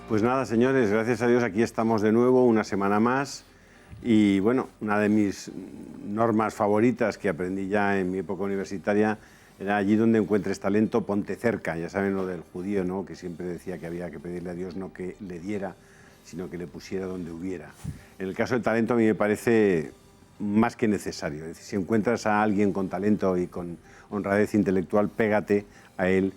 Pues nada, señores, gracias a Dios aquí estamos de nuevo, una semana más. Y bueno, una de mis normas favoritas que aprendí ya en mi época universitaria era: allí donde encuentres talento, ponte cerca. Ya saben lo del judío, ¿no?, que siempre decía que había que pedirle a Dios no que le diera, sino que le pusiera donde hubiera. En el caso del talento, a mí me parece más que necesario. Es decir, si encuentras a alguien con talento y con honradez intelectual, pégate a él,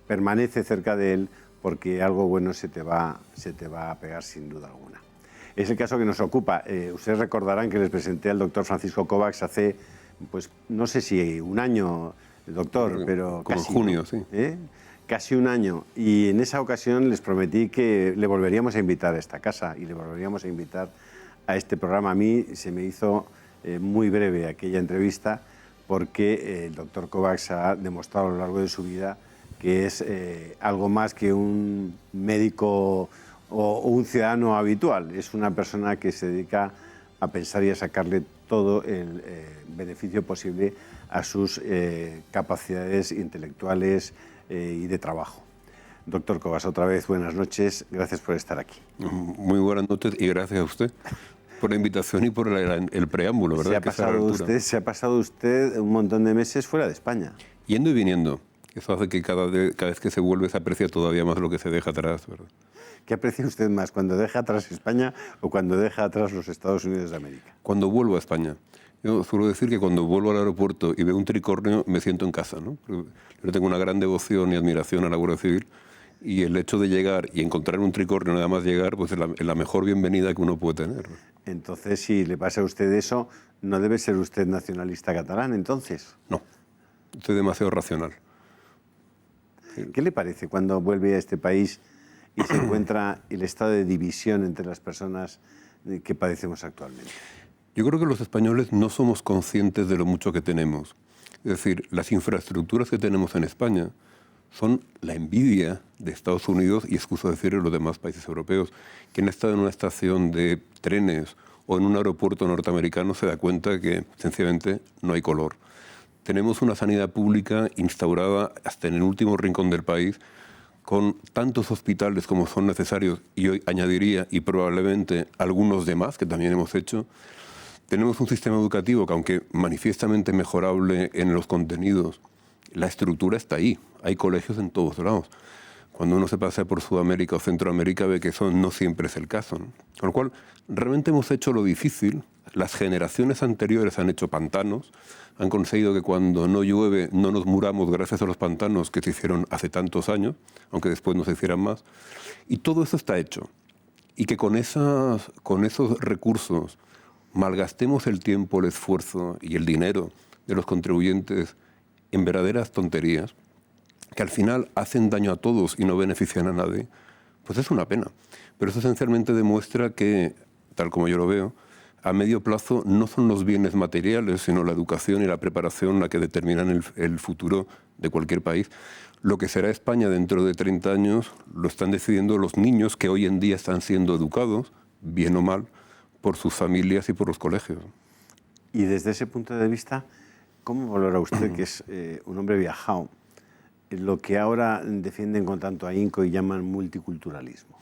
permanece cerca de él, porque algo bueno se te va a pegar sin duda alguna. Es el caso que nos ocupa. Ustedes recordarán que les presenté al doctor Francisco Kovacs hace, pues no sé si un año, doctor, pero como casi, en junio, ¿no? sí. Casi un año. Y en esa ocasión les prometí que le volveríamos a invitar a esta casa y le volveríamos a invitar a este programa. A mí se me hizo muy breve aquella entrevista, porque el doctor Kovacs ha demostrado a lo largo de su vida que es algo más que un médico o un ciudadano habitual. Es una persona que se dedica a pensar y a sacarle todo el beneficio posible a sus capacidades intelectuales y de trabajo. Doctor Kovacs, otra vez buenas noches, gracias por estar aquí. Muy buenas noches y gracias a usted por la invitación y por el preámbulo, ¿verdad? Se ha pasado usted un montón de meses fuera de España. Yendo y viniendo. Eso hace que cada vez que se vuelve se aprecia todavía más lo que se deja atrás, ¿verdad? ¿Qué aprecia usted más, cuando deja atrás España o cuando deja atrás los Estados Unidos de América? Cuando vuelvo a España. Yo suelo decir que cuando vuelvo al aeropuerto y veo un tricornio me siento en casa, ¿no? Yo tengo una gran devoción y admiración a la Guardia Civil, y el hecho de llegar y encontrar un tricornio, nada más llegar, pues es la mejor bienvenida que uno puede tener. Entonces, si le pasa a usted eso, ¿no debe ser usted nacionalista catalán, entonces? No, estoy demasiado racional. ¿Qué le parece cuando vuelve a este país y se encuentra el estado de división entre las personas que padecemos actualmente? Yo creo que los españoles no somos conscientes de lo mucho que tenemos. Es decir, las infraestructuras que tenemos en España son la envidia de Estados Unidos y, excuso decir, de los demás países europeos. Quien ha estado en una estación de trenes o en un aeropuerto norteamericano se da cuenta que sencillamente no hay color. Tenemos una sanidad pública instaurada hasta en el último rincón del país, con tantos hospitales como son necesarios, y hoy añadiría, y probablemente algunos demás que también hemos hecho. Tenemos un sistema educativo que, aunque manifiestamente mejorable en los contenidos, la estructura está ahí. Hay colegios en todos lados. Cuando uno se pasea por Sudamérica o Centroamérica ve que eso no siempre es el caso, ¿no? Con lo cual, realmente hemos hecho lo difícil. Las generaciones anteriores han hecho pantanos, han conseguido que cuando no llueve no nos muramos gracias a los pantanos que se hicieron hace tantos años, aunque después no se hicieran más. Y todo eso está hecho. Y que con esos recursos malgastemos el tiempo, el esfuerzo y el dinero de los contribuyentes en verdaderas tonterías, que al final hacen daño a todos y no benefician a nadie, pues es una pena. Pero eso esencialmente demuestra que, tal como yo lo veo, a medio plazo no son los bienes materiales, sino la educación y la preparación la que determinan el futuro de cualquier país. Lo que será España dentro de 30 años lo están decidiendo los niños que hoy en día están siendo educados, bien o mal, por sus familias y por los colegios. Y desde ese punto de vista, ¿cómo valora usted, que es un hombre viajado, lo que ahora defienden con tanto ahínco y llaman multiculturalismo?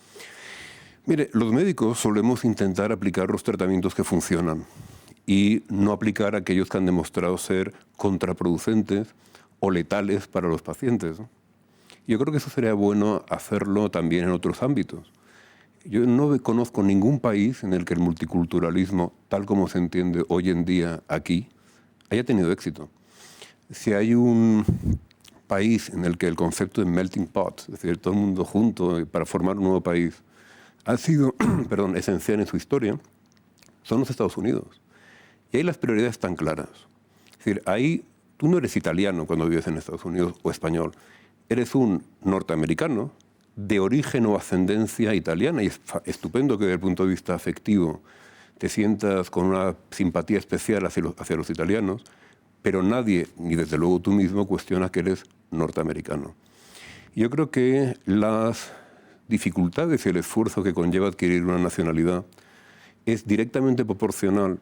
Mire, los médicos solemos intentar aplicar los tratamientos que funcionan y no aplicar aquellos que han demostrado ser contraproducentes o letales para los pacientes, ¿no? Yo creo que eso sería bueno hacerlo también en otros ámbitos. Yo no conozco ningún país en el que el multiculturalismo, tal como se entiende hoy en día aquí, haya tenido éxito. Si hay un país en el que el concepto de melting pot, es decir, todo el mundo junto para formar un nuevo país, ha sido esencial en su historia, son los Estados Unidos. Y ahí las prioridades están claras. Es decir, ahí tú no eres italiano cuando vives en Estados Unidos o español. Eres un norteamericano de origen o ascendencia italiana, y es estupendo que desde el punto de vista afectivo te sientas con una simpatía especial hacia los italianos, pero nadie, ni desde luego tú mismo, cuestiona que eres norteamericano. Yo creo que las dificultades y el esfuerzo que conlleva adquirir una nacionalidad es directamente proporcional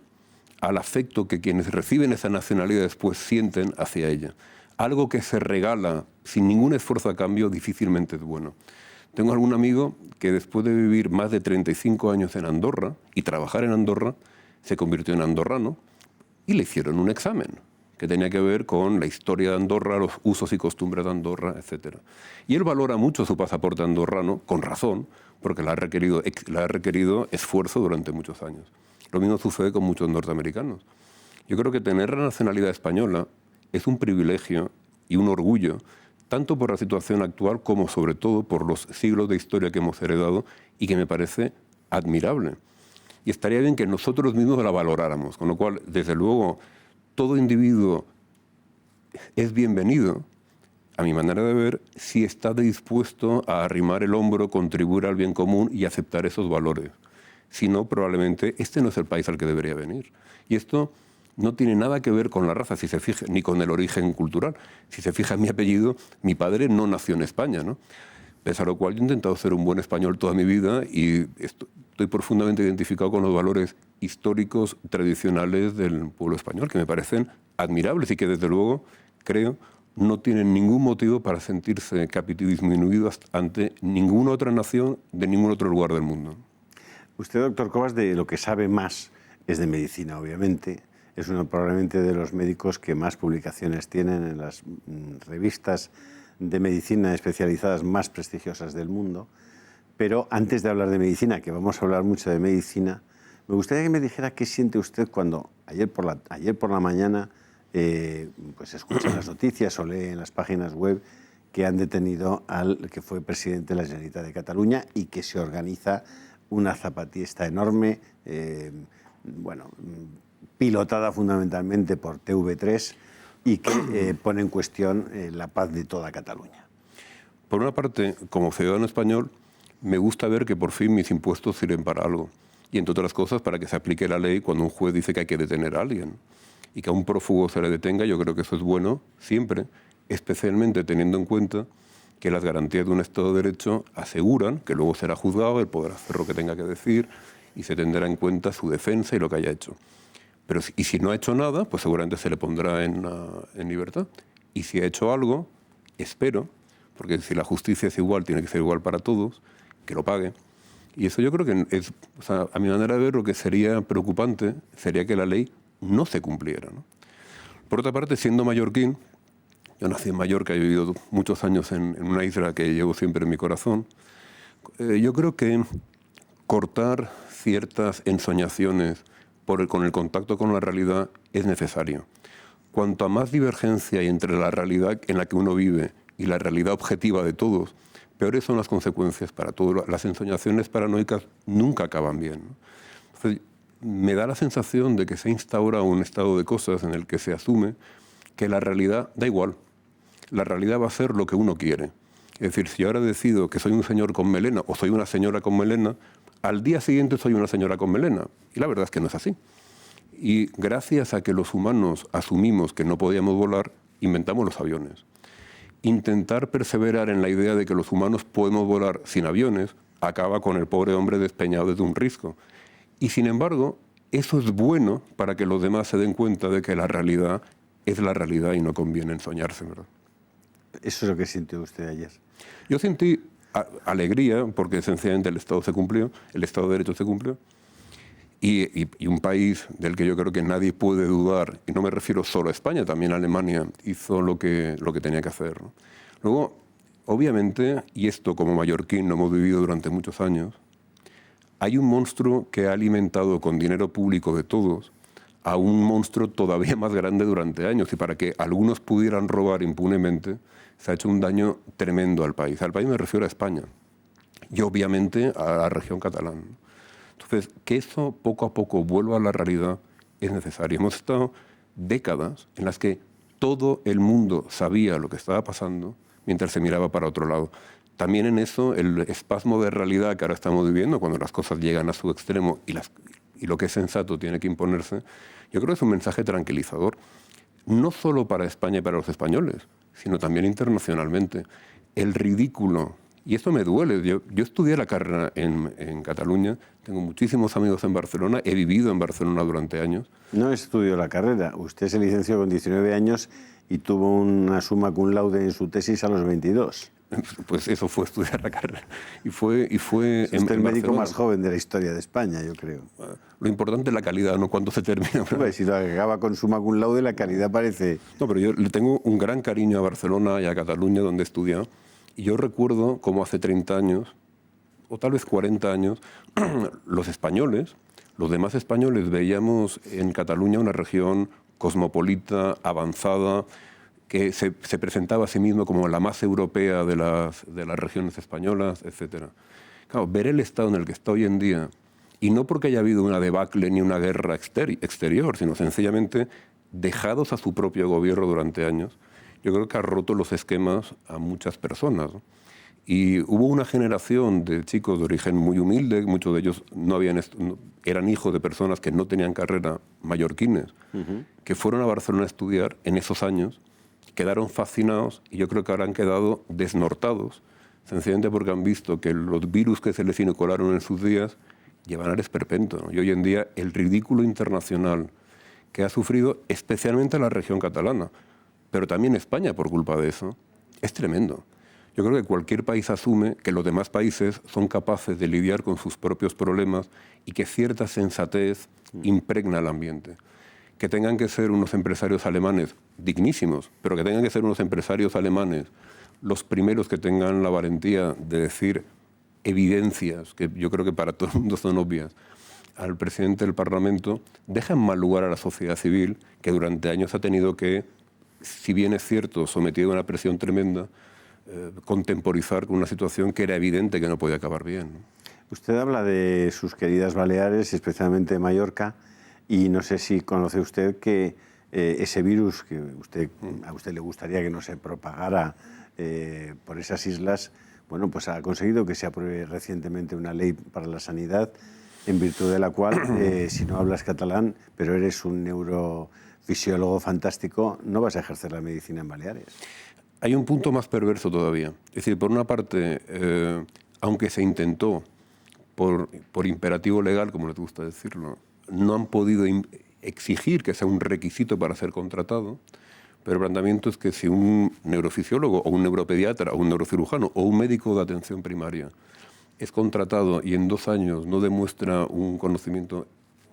al afecto que quienes reciben esa nacionalidad después sienten hacia ella. Algo que se regala sin ningún esfuerzo a cambio difícilmente es bueno. Tengo algún amigo que después de vivir más de 35 años en Andorra y trabajar en Andorra, se convirtió en andorrano y le hicieron un examen que tenía que ver con la historia de Andorra, los usos y costumbres de Andorra, etc. Y él valora mucho su pasaporte andorrano, con razón, porque le ha requerido esfuerzo durante muchos años. Lo mismo sucede con muchos norteamericanos. Yo creo que tener la nacionalidad española es un privilegio y un orgullo, tanto por la situación actual como sobre todo por los siglos de historia que hemos heredado y que me parece admirable. Y estaría bien que nosotros mismos la valoráramos, con lo cual, desde luego, todo individuo es bienvenido, a mi manera de ver, si está dispuesto a arrimar el hombro, contribuir al bien común y aceptar esos valores. Si no, probablemente este no es el país al que debería venir. Y esto no tiene nada que ver con la raza, si se fija, ni con el origen cultural. Si se fija en mi apellido, mi padre no nació en España, ¿no? Pese a lo cual yo he intentado ser un buen español toda mi vida y estoy profundamente identificado con los valores históricos, tradicionales del pueblo español, que me parecen admirables y que desde luego, creo, no tienen ningún motivo para sentirse disminuidos ante ninguna otra nación de ningún otro lugar del mundo. Usted, doctor Cobas, de lo que sabe más es de medicina, obviamente. Es uno probablemente de los médicos que más publicaciones tienen en las revistas de medicina especializadas más prestigiosas del mundo. Pero antes de hablar de medicina, que vamos a hablar mucho de medicina, me gustaría que me dijera qué siente usted cuando ayer por la mañana pues escucha las noticias o lee en las páginas web que han detenido al que fue presidente de la Generalitat de Cataluña y que se organiza una zapatista enorme, pilotada fundamentalmente por TV3 y que pone en cuestión la paz de toda Cataluña. Por una parte, como ciudadano español, me gusta ver que por fin mis impuestos sirven para algo. Y entre otras cosas, para que se aplique la ley cuando un juez dice que hay que detener a alguien. Y que a un prófugo se le detenga, yo creo que eso es bueno siempre, especialmente teniendo en cuenta que las garantías de un Estado de Derecho aseguran que luego será juzgado, él podrá hacer lo que tenga que decir y se tendrá en cuenta su defensa y lo que haya hecho. Pero si no ha hecho nada, pues seguramente se le pondrá en libertad. Y si ha hecho algo, espero, porque si la justicia es igual, tiene que ser igual para todos, que lo pague. Y eso yo creo que es, a mi manera de ver, lo que sería preocupante sería que la ley no se cumpliera, ¿no? Por otra parte, siendo mallorquín, yo nací en Mallorca, he vivido muchos años en una isla que llevo siempre en mi corazón, yo creo que cortar ciertas ensoñaciones con el contacto con la realidad es necesario. Cuanto a más divergencia hay entre la realidad en la que uno vive y la realidad objetiva de todos, peores son las consecuencias para todos. Las ensoñaciones paranoicas nunca acaban bien, ¿no? Entonces, me da la sensación de que se instaura un estado de cosas en el que se asume que la realidad da igual. La realidad va a ser lo que uno quiere. Es decir, si ahora decido que soy un señor con melena o soy una señora con melena, al día siguiente soy una señora con melena. Y la verdad es que no es así. Y gracias a que los humanos asumimos que no podíamos volar, inventamos los aviones. Intentar perseverar en la idea de que los humanos podemos volar sin aviones acaba con el pobre hombre despeñado desde un risco. Y sin embargo, eso es bueno para que los demás se den cuenta de que la realidad es la realidad y no conviene ensoñarse, ¿verdad? Eso es lo que sintió usted ayer. Yo sentí alegría porque sencillamente el Estado se cumplió, el Estado de Derecho se cumplió, y un país del que yo creo que nadie puede dudar, y no me refiero solo a España, también Alemania hizo lo que tenía que hacer, ¿no? Luego, obviamente, y esto como mallorquín lo hemos vivido durante muchos años, hay un monstruo que ha alimentado con dinero público de todos a un monstruo todavía más grande durante años, y para que algunos pudieran robar impunemente, se ha hecho un daño tremendo al país. Al país me refiero a España y obviamente a la región catalana. Entonces, que eso poco a poco vuelva a la realidad es necesario. Hemos estado décadas en las que todo el mundo sabía lo que estaba pasando mientras se miraba para otro lado. También en eso, el espasmo de realidad que ahora estamos viviendo, cuando las cosas llegan a su extremo y lo que es sensato tiene que imponerse, yo creo que es un mensaje tranquilizador, no solo para España y para los españoles, sino también internacionalmente. El ridículo, y esto me duele, yo estudié la carrera en Cataluña, tengo muchísimos amigos en Barcelona, he vivido en Barcelona durante años. No estudió la carrera, usted se licenció con 19 años y tuvo una summa cum laude en su tesis a los 22. Pues eso fue estudiar la carrera. Y fue es usted el médico más joven de la historia de España, yo creo. Lo importante es la calidad, no cuándo se termina. Pues si lo acaba con summa cum laude, la calidad parece... No, pero yo le tengo un gran cariño a Barcelona y a Cataluña, donde he estudiado. Y yo recuerdo cómo hace 30 años, o tal vez 40 años, los españoles, los demás españoles, veíamos en Cataluña una región cosmopolita, avanzada, que se presentaba a sí mismo como la más europea de las regiones españolas, etc. Claro, ver el estado en el que está hoy en día, y no porque haya habido una debacle ni una guerra exterior, sino sencillamente dejados a su propio gobierno durante años, yo creo que ha roto los esquemas a muchas personas, ¿no? Y hubo una generación de chicos de origen muy humilde, muchos de ellos eran hijos de personas que no tenían carrera, mallorquines, que fueron a Barcelona a estudiar en esos años, quedaron fascinados y yo creo que ahora han quedado desnortados, sencillamente porque han visto que los virus que se les inocularon en sus días llevan al esperpento, ¿no? Y hoy en día el ridículo internacional que ha sufrido especialmente la región catalana, pero también España por culpa de eso, es tremendo. Yo creo que cualquier país asume que los demás países son capaces de lidiar con sus propios problemas y que cierta sensatez impregna el ambiente. Que tengan que ser unos empresarios alemanes dignísimos, pero que tengan que ser unos empresarios alemanes los primeros que tengan la valentía de decir evidencias, que yo creo que para todo el mundo son obvias, al presidente del Parlamento, deja en mal lugar a la sociedad civil, que durante años ha tenido que, si bien es cierto, sometido a una presión tremenda, contemporizar con una situación que era evidente que no podía acabar bien, ¿no? Usted habla de sus queridas Baleares, especialmente de Mallorca, y no sé si conoce usted que ese virus que a usted le gustaría que no se propagara por esas islas, bueno, pues ha conseguido que se apruebe recientemente una ley para la sanidad, en virtud de la cual, si no hablas catalán, pero eres un neurofisiólogo fantástico, no vas a ejercer la medicina en Baleares. Hay un punto más perverso todavía. Es decir, por una parte, aunque se intentó por imperativo legal, como les gusta decirlo, no han podido exigir que sea un requisito para ser contratado, pero el planteamiento es que si un neurofisiólogo o un neuropediatra o un neurocirujano o un médico de atención primaria es contratado y en 2 años no demuestra un conocimiento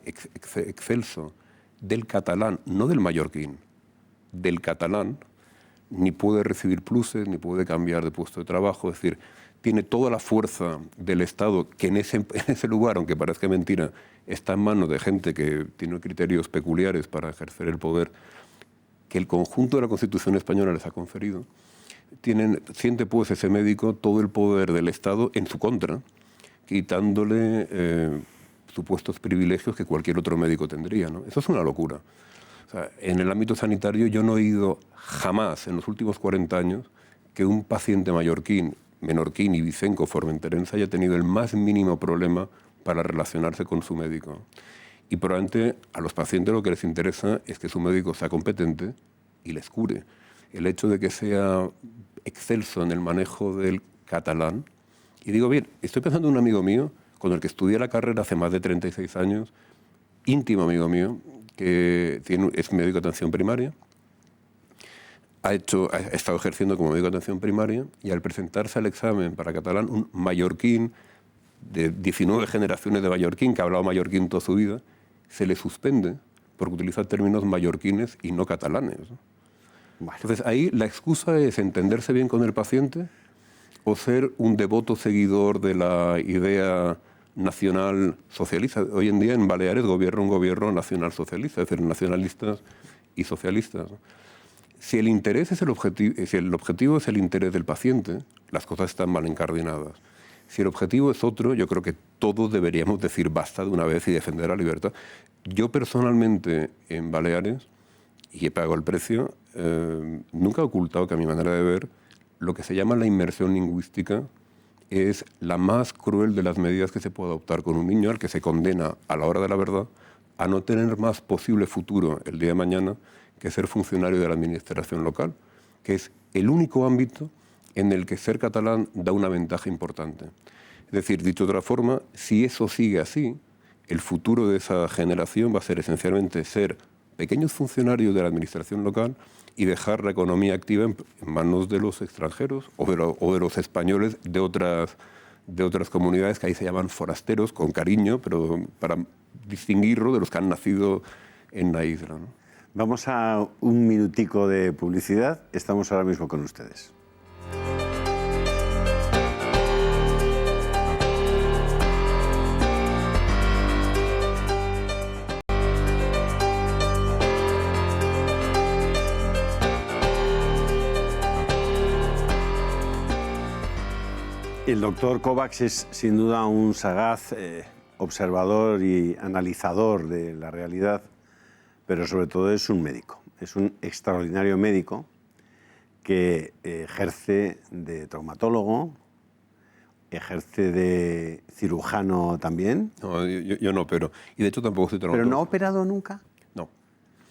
excelso del catalán, no del mallorquín, del catalán, ni puede recibir pluses, ni puede cambiar de puesto de trabajo. Es decir, tiene toda la fuerza del Estado, que en ese lugar, aunque parezca mentira, está en manos de gente que tiene criterios peculiares para ejercer el poder, que el conjunto de la Constitución española les ha conferido. Siente pues ese médico todo el poder del Estado en su contra, quitándole supuestos privilegios que cualquier otro médico tendría, ¿no? Eso es una locura. O sea, en el ámbito sanitario yo no he oído jamás en los últimos 40 años que un paciente mallorquín, menorquín, ibicenco, formenterense haya tenido el más mínimo problema para relacionarse con su médico. Y probablemente a los pacientes lo que les interesa es que su médico sea competente y les cure. El hecho de que sea excelso en el manejo del catalán. Y digo, bien, estoy pensando en un amigo mío con el que estudié la carrera hace más de 36 años, íntimo amigo mío, que es médico de atención primaria, ha estado ejerciendo como médico de atención primaria y al presentarse al examen para catalán, un mallorquín de 19 generaciones de mallorquín, que ha hablado mallorquín toda su vida, se le suspende porque utiliza términos mallorquines y no catalanes, ¿no? Bueno. Entonces ahí la excusa es entenderse bien con el paciente o ser un devoto seguidor de la idea nacional socialista. Hoy en día en Baleares gobierna un gobierno nacional socialista, es decir, nacionalistas y socialistas, ¿no? Si el interés es si el objetivo es el interés del paciente, las cosas están mal encardinadas. Si el objetivo es otro, yo creo que todos deberíamos decir basta de una vez y defender la libertad. Yo personalmente en Baleares, y he pagado el precio, nunca he ocultado que a mi manera de ver lo que se llama la inmersión lingüística es la más cruel de las medidas que se puede adoptar con un niño al que se condena a la hora de la verdad a no tener más posible futuro el día de mañana que ser funcionario de la administración local, que es el único ámbito en el que ser catalán da una ventaja importante. Es decir, dicho de otra forma, si eso sigue así, el futuro de esa generación va a ser esencialmente ser pequeños funcionarios de la administración local y dejar la economía activa en manos de los extranjeros o de los españoles de otras comunidades que ahí se llaman forasteros, con cariño, pero para distinguirlo de los que han nacido en la isla, ¿no? Vamos a un minutico de publicidad. Estamos ahora mismo con ustedes. El doctor Kovacs es sin duda un sagaz observador y analizador de la realidad, pero sobre todo es un médico. Es un extraordinario médico que ejerce de traumatólogo, ejerce de cirujano también. No, yo no opero. Y de hecho tampoco soy traumatólogo. ¿Pero no ha operado nunca? No.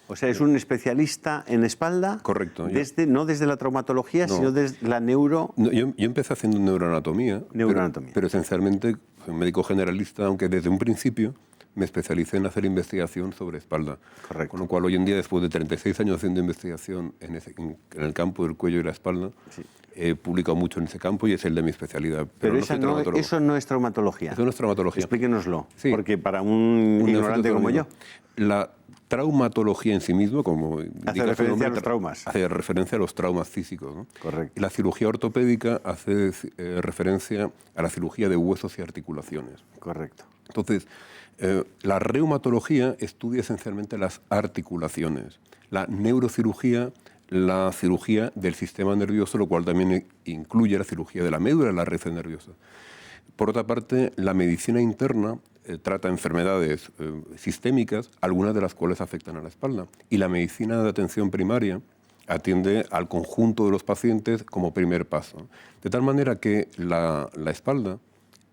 O sea, es un especialista en espalda. Correcto. No desde la traumatología, no, sino desde la neuro... No, yo empecé haciendo neuroanatomía. Pero esencialmente soy médico generalista, aunque desde un principio me especialicé en hacer investigación sobre espalda. Correcto. Con lo cual, hoy en día, después de 36 años haciendo investigación en el campo del cuello y la espalda, sí, he publicado mucho en ese campo y es el de mi especialidad. Pero eso no es traumatología. Eso no es traumatología. Explíquenoslo, sí, porque para un ignorante como yo... La traumatología en sí mismo, como hace referencia a los traumas. Hace referencia a los traumas físicos, ¿no? Correcto. Y la cirugía ortopédica hace referencia a la cirugía de huesos y articulaciones. Correcto. Entonces, la reumatología estudia esencialmente las articulaciones. La neurocirugía, la cirugía del sistema nervioso, lo cual también incluye la cirugía de la médula y la red nerviosa. Por otra parte, la medicina interna trata enfermedades sistémicas, algunas de las cuales afectan a la espalda. Y la medicina de atención primaria atiende al conjunto de los pacientes como primer paso. De tal manera que la espalda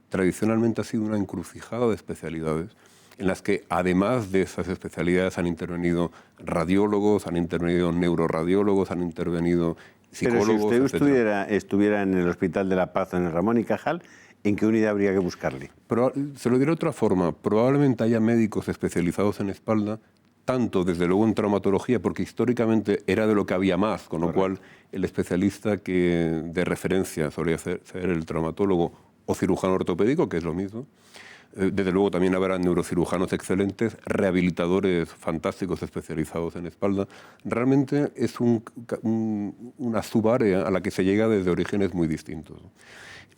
tradicionalmente ha sido una encrucijada de especialidades en las que, además de esas especialidades, han intervenido radiólogos, han intervenido neuroradiólogos, han intervenido psicólogos. Pero si usted estuviera en el Hospital de la Paz, en el Ramón y Cajal, ¿en qué unidad habría que buscarle? Pero, se lo diré de otra forma. Probablemente haya médicos especializados en espalda, tanto desde luego en traumatología, porque históricamente era de lo que había más, con lo cual el especialista que de referencia solía ser el traumatólogo o cirujano ortopédico, que es lo mismo. Desde luego también habrá neurocirujanos excelentes, rehabilitadores fantásticos especializados en espalda. Realmente es una subárea a la que se llega desde orígenes muy distintos.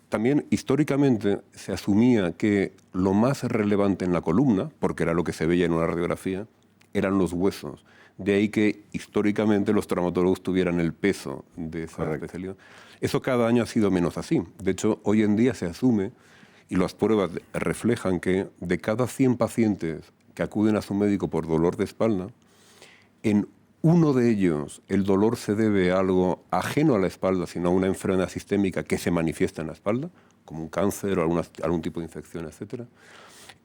También históricamente se asumía que lo más relevante en la columna, porque era lo que se veía en una radiografía, eran los huesos. De ahí que históricamente los traumatólogos tuvieran el peso de esa especialidad. Eso cada año ha sido menos así. De hecho, hoy en día se asume, y las pruebas reflejan que de cada 100 pacientes que acuden a su médico por dolor de espalda, en uno de ellos el dolor se debe a algo ajeno a la espalda, sino a una enfermedad sistémica que se manifiesta en la espalda, como un cáncer o algún tipo de infección, etc.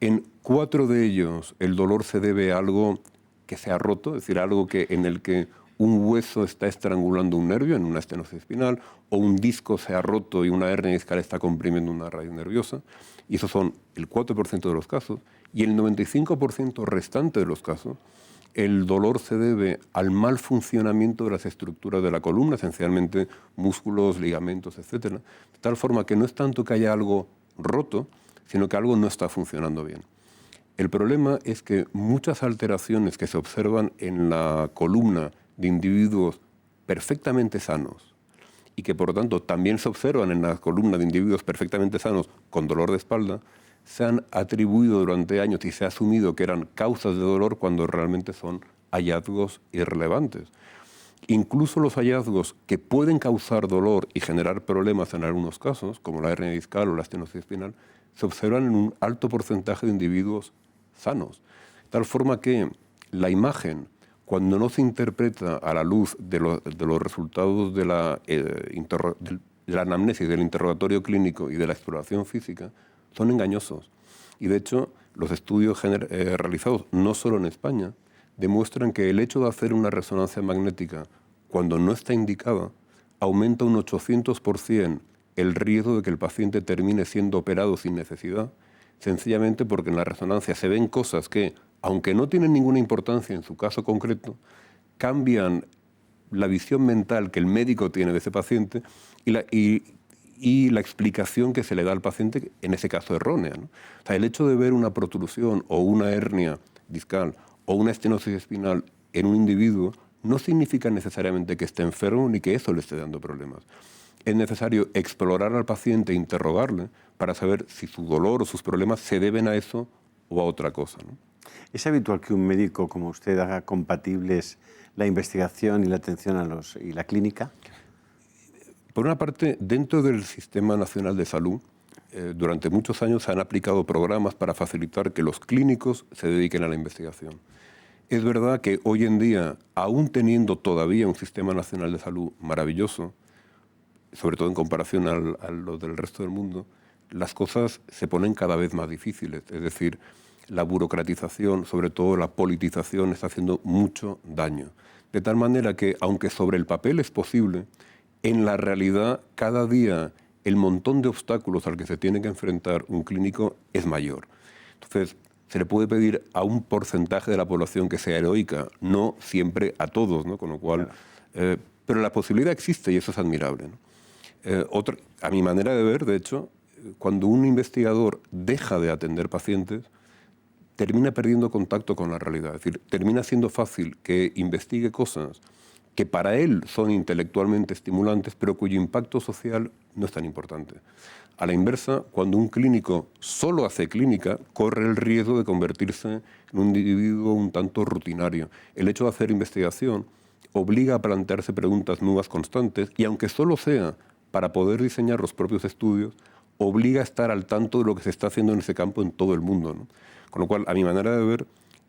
En 4 de ellos el dolor se debe a algo que se ha roto, es decir, algo en el que un hueso está estrangulando un nervio en una estenosis espinal, o un disco se ha roto y una hernia discal está comprimiendo una raíz nerviosa. Y esos son el 4% de los casos. Y el 95% restante de los casos, el dolor se debe al mal funcionamiento de las estructuras de la columna, esencialmente músculos, ligamentos, etc. De tal forma que no es tanto que haya algo roto, sino que algo no está funcionando bien. El problema es que muchas alteraciones que se observan en la columna de individuos perfectamente sanos y que por lo tanto también se observan en la columna de individuos perfectamente sanos con dolor de espalda, se han atribuido durante años y se ha asumido que eran causas de dolor cuando realmente son hallazgos irrelevantes. Incluso los hallazgos que pueden causar dolor y generar problemas en algunos casos, como la hernia discal o la estenosis espinal, se observan en un alto porcentaje de individuos sanos. De tal forma que la imagen, cuando no se interpreta a la luz de los resultados de la anamnesis, del interrogatorio clínico y de la exploración física, son engañosos. Y de hecho, los estudios realizados no solo en España demuestran que el hecho de hacer una resonancia magnética cuando no está indicada aumenta un 800% el riesgo de que el paciente termine siendo operado sin necesidad, sencillamente porque en la resonancia se ven cosas que aunque no tienen ninguna importancia en su caso concreto, cambian la visión mental que el médico tiene de ese paciente y la explicación que se le da al paciente, en ese caso errónea, ¿no? O sea, el hecho de ver una protrusión o una hernia discal o una estenosis espinal en un individuo no significa necesariamente que esté enfermo ni que eso le esté dando problemas. Es necesario explorar al paciente, interrogarle, para saber si su dolor o sus problemas se deben a eso o a otra cosa, ¿no? ¿Es habitual que un médico como usted haga compatibles la investigación y la atención y la clínica? Por una parte, dentro del Sistema Nacional de Salud, durante muchos años se han aplicado programas para facilitar que los clínicos se dediquen a la investigación. Es verdad que hoy en día, aún teniendo todavía un Sistema Nacional de Salud maravilloso, sobre todo en comparación a lo del resto del mundo, las cosas se ponen cada vez más difíciles. Es decir, la burocratización, sobre todo la politización, está haciendo mucho daño. De tal manera que, aunque sobre el papel es posible, en la realidad, cada día el montón de obstáculos al que se tiene que enfrentar un clínico es mayor. Entonces, se le puede pedir a un porcentaje de la población que sea heroica, no siempre a todos, ¿no? Con lo cual, pero la posibilidad existe y eso es admirable, ¿no? A mi manera de ver, de hecho, cuando un investigador deja de atender pacientes, termina perdiendo contacto con la realidad. Es decir, termina siendo fácil que investigue cosas que para él son intelectualmente estimulantes, pero cuyo impacto social no es tan importante. A la inversa, cuando un clínico solo hace clínica, corre el riesgo de convertirse en un individuo un tanto rutinario. El hecho de hacer investigación obliga a plantearse preguntas nuevas constantes y, aunque solo sea para poder diseñar los propios estudios, obliga a estar al tanto de lo que se está haciendo en ese campo en todo el mundo, ¿no? Con lo cual, a mi manera de ver,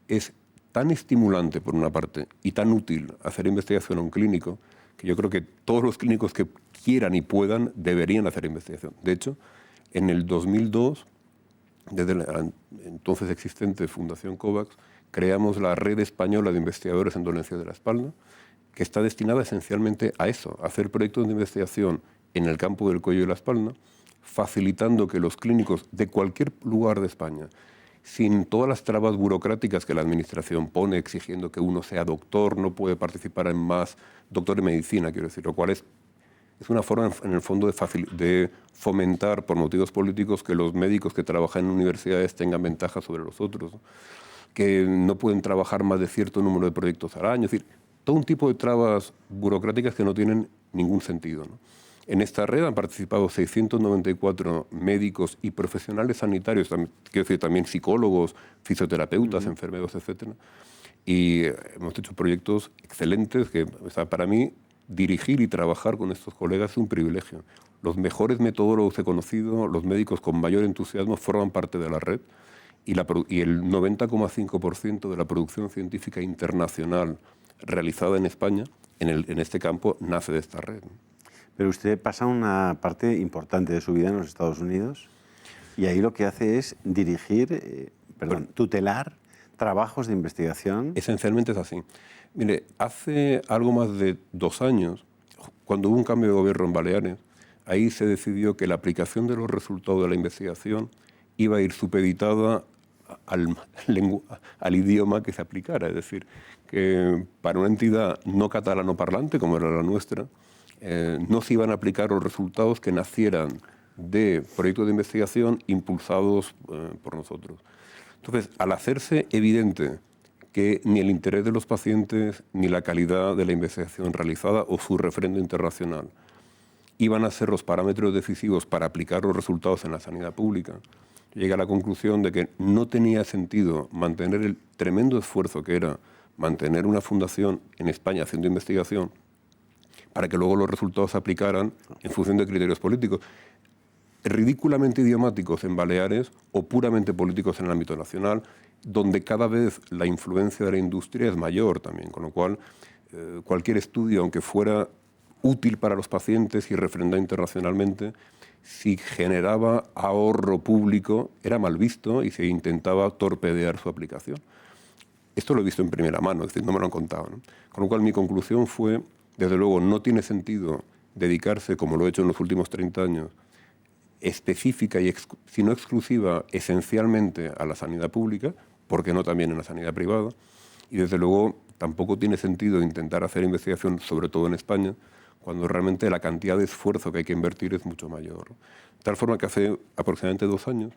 es tan estimulante, por una parte, y tan útil hacer investigación a un clínico, que yo creo que todos los clínicos que quieran y puedan deberían hacer investigación. De hecho, en el 2002, desde la entonces existente Fundación COVAX, creamos la Red Española de Investigadores en Dolencias de la Espalda, que está destinada esencialmente a eso, a hacer proyectos de investigación en el campo del cuello y la espalda, facilitando que los clínicos de cualquier lugar de España, sin todas las trabas burocráticas que la Administración pone, exigiendo que uno sea doctor, no puede participar en más, doctor en medicina, quiero decir, lo cual es una forma, en el fondo, de fomentar, por motivos políticos, que los médicos que trabajan en universidades tengan ventajas sobre los otros, ¿no? Que no pueden trabajar más de cierto número de proyectos al año, es decir, todo un tipo de trabas burocráticas que no tienen ningún sentido, ¿no? En esta red han participado 694 médicos y profesionales sanitarios, quiero decir, también psicólogos, fisioterapeutas, enfermeros, etc. Y hemos hecho proyectos excelentes que, o sea, para mí, dirigir y trabajar con estos colegas es un privilegio. Los mejores metodólogos he conocido, los médicos con mayor entusiasmo forman parte de la red y el 90,5% de la producción científica internacional realizada en España, en este campo, nace de esta red. Pero usted pasa una parte importante de su vida en los Estados Unidos y ahí lo que hace es dirigir, tutelar trabajos de investigación. Esencialmente es así. Mire, hace algo más de 2 años, cuando hubo un cambio de gobierno en Baleares, ahí se decidió que la aplicación de los resultados de la investigación iba a ir supeditada al idioma que se aplicara. Es decir, que para una entidad no catalanoparlante, como era la nuestra, no se iban a aplicar los resultados que nacieran de proyectos de investigación impulsados por nosotros. Entonces, al hacerse evidente que ni el interés de los pacientes, ni la calidad de la investigación realizada o su refrendo internacional iban a ser los parámetros decisivos para aplicar los resultados en la sanidad pública, llegué a la conclusión de que no tenía sentido mantener el tremendo esfuerzo que era mantener una fundación en España haciendo investigación para que luego los resultados se aplicaran en función de criterios políticos, ridículamente idiomáticos en Baleares o puramente políticos en el ámbito nacional, donde cada vez la influencia de la industria es mayor también, con lo cual cualquier estudio, aunque fuera útil para los pacientes y refrendado internacionalmente, si generaba ahorro público, era mal visto y se intentaba torpedear su aplicación. Esto lo he visto en primera mano, es decir, no me lo han contado, ¿no? Con lo cual mi conclusión fue, desde luego, no tiene sentido dedicarse, como lo he hecho en los últimos 30 años, específica y si no exclusiva, esencialmente a la sanidad pública, ¿por qué no también en la sanidad privada? Y desde luego tampoco tiene sentido intentar hacer investigación, sobre todo en España, cuando realmente la cantidad de esfuerzo que hay que invertir es mucho mayor. De tal forma que hace aproximadamente 2 años,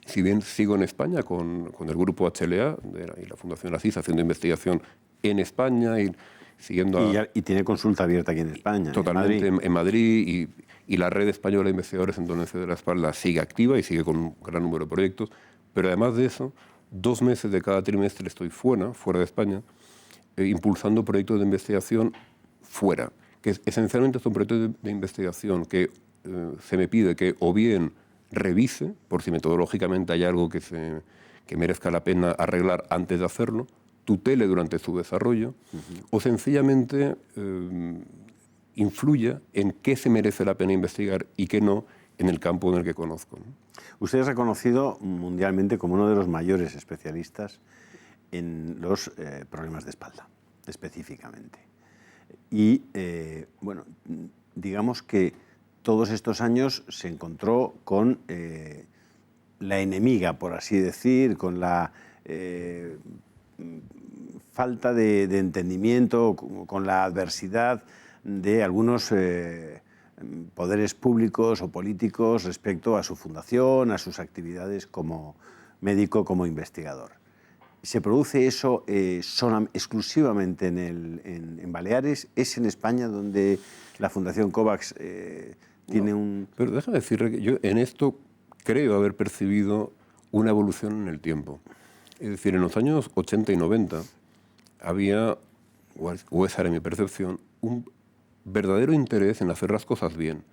si bien sigo en España con el grupo HLA y la Fundación Asís haciendo investigación en España y siguiendo... Y tiene consulta abierta aquí en España. Totalmente, en Madrid y la red española de investigadores en dolencias de la espalda sigue activa y sigue con un gran número de proyectos, pero además de eso, 2 meses de cada trimestre estoy fuera de España, impulsando proyectos de investigación fuera, que esencialmente son proyectos de investigación que se me pide que o bien revise, por si metodológicamente hay algo que merezca la pena arreglar antes de hacerlo, tutele durante su desarrollo, o sencillamente influya en qué se merece la pena investigar y qué no en el campo en el que conozco, ¿no? Usted es reconocido mundialmente como uno de los mayores especialistas en los problemas de espalda, específicamente. Y, bueno, digamos que todos estos años se encontró con la enemiga, por así decir, con la falta de entendimiento, con la adversidad de algunos poderes públicos o políticos respecto a su fundación, a sus actividades como médico, como investigador. ¿Se produce eso exclusivamente en Baleares? ¿Es en España donde la Fundación COVAX tiene un...? Pero déjame decirle que yo en esto creo haber percibido una evolución en el tiempo. Es decir, en los años 80 y 90 había, o esa era mi percepción, un verdadero interés en hacer las cosas bien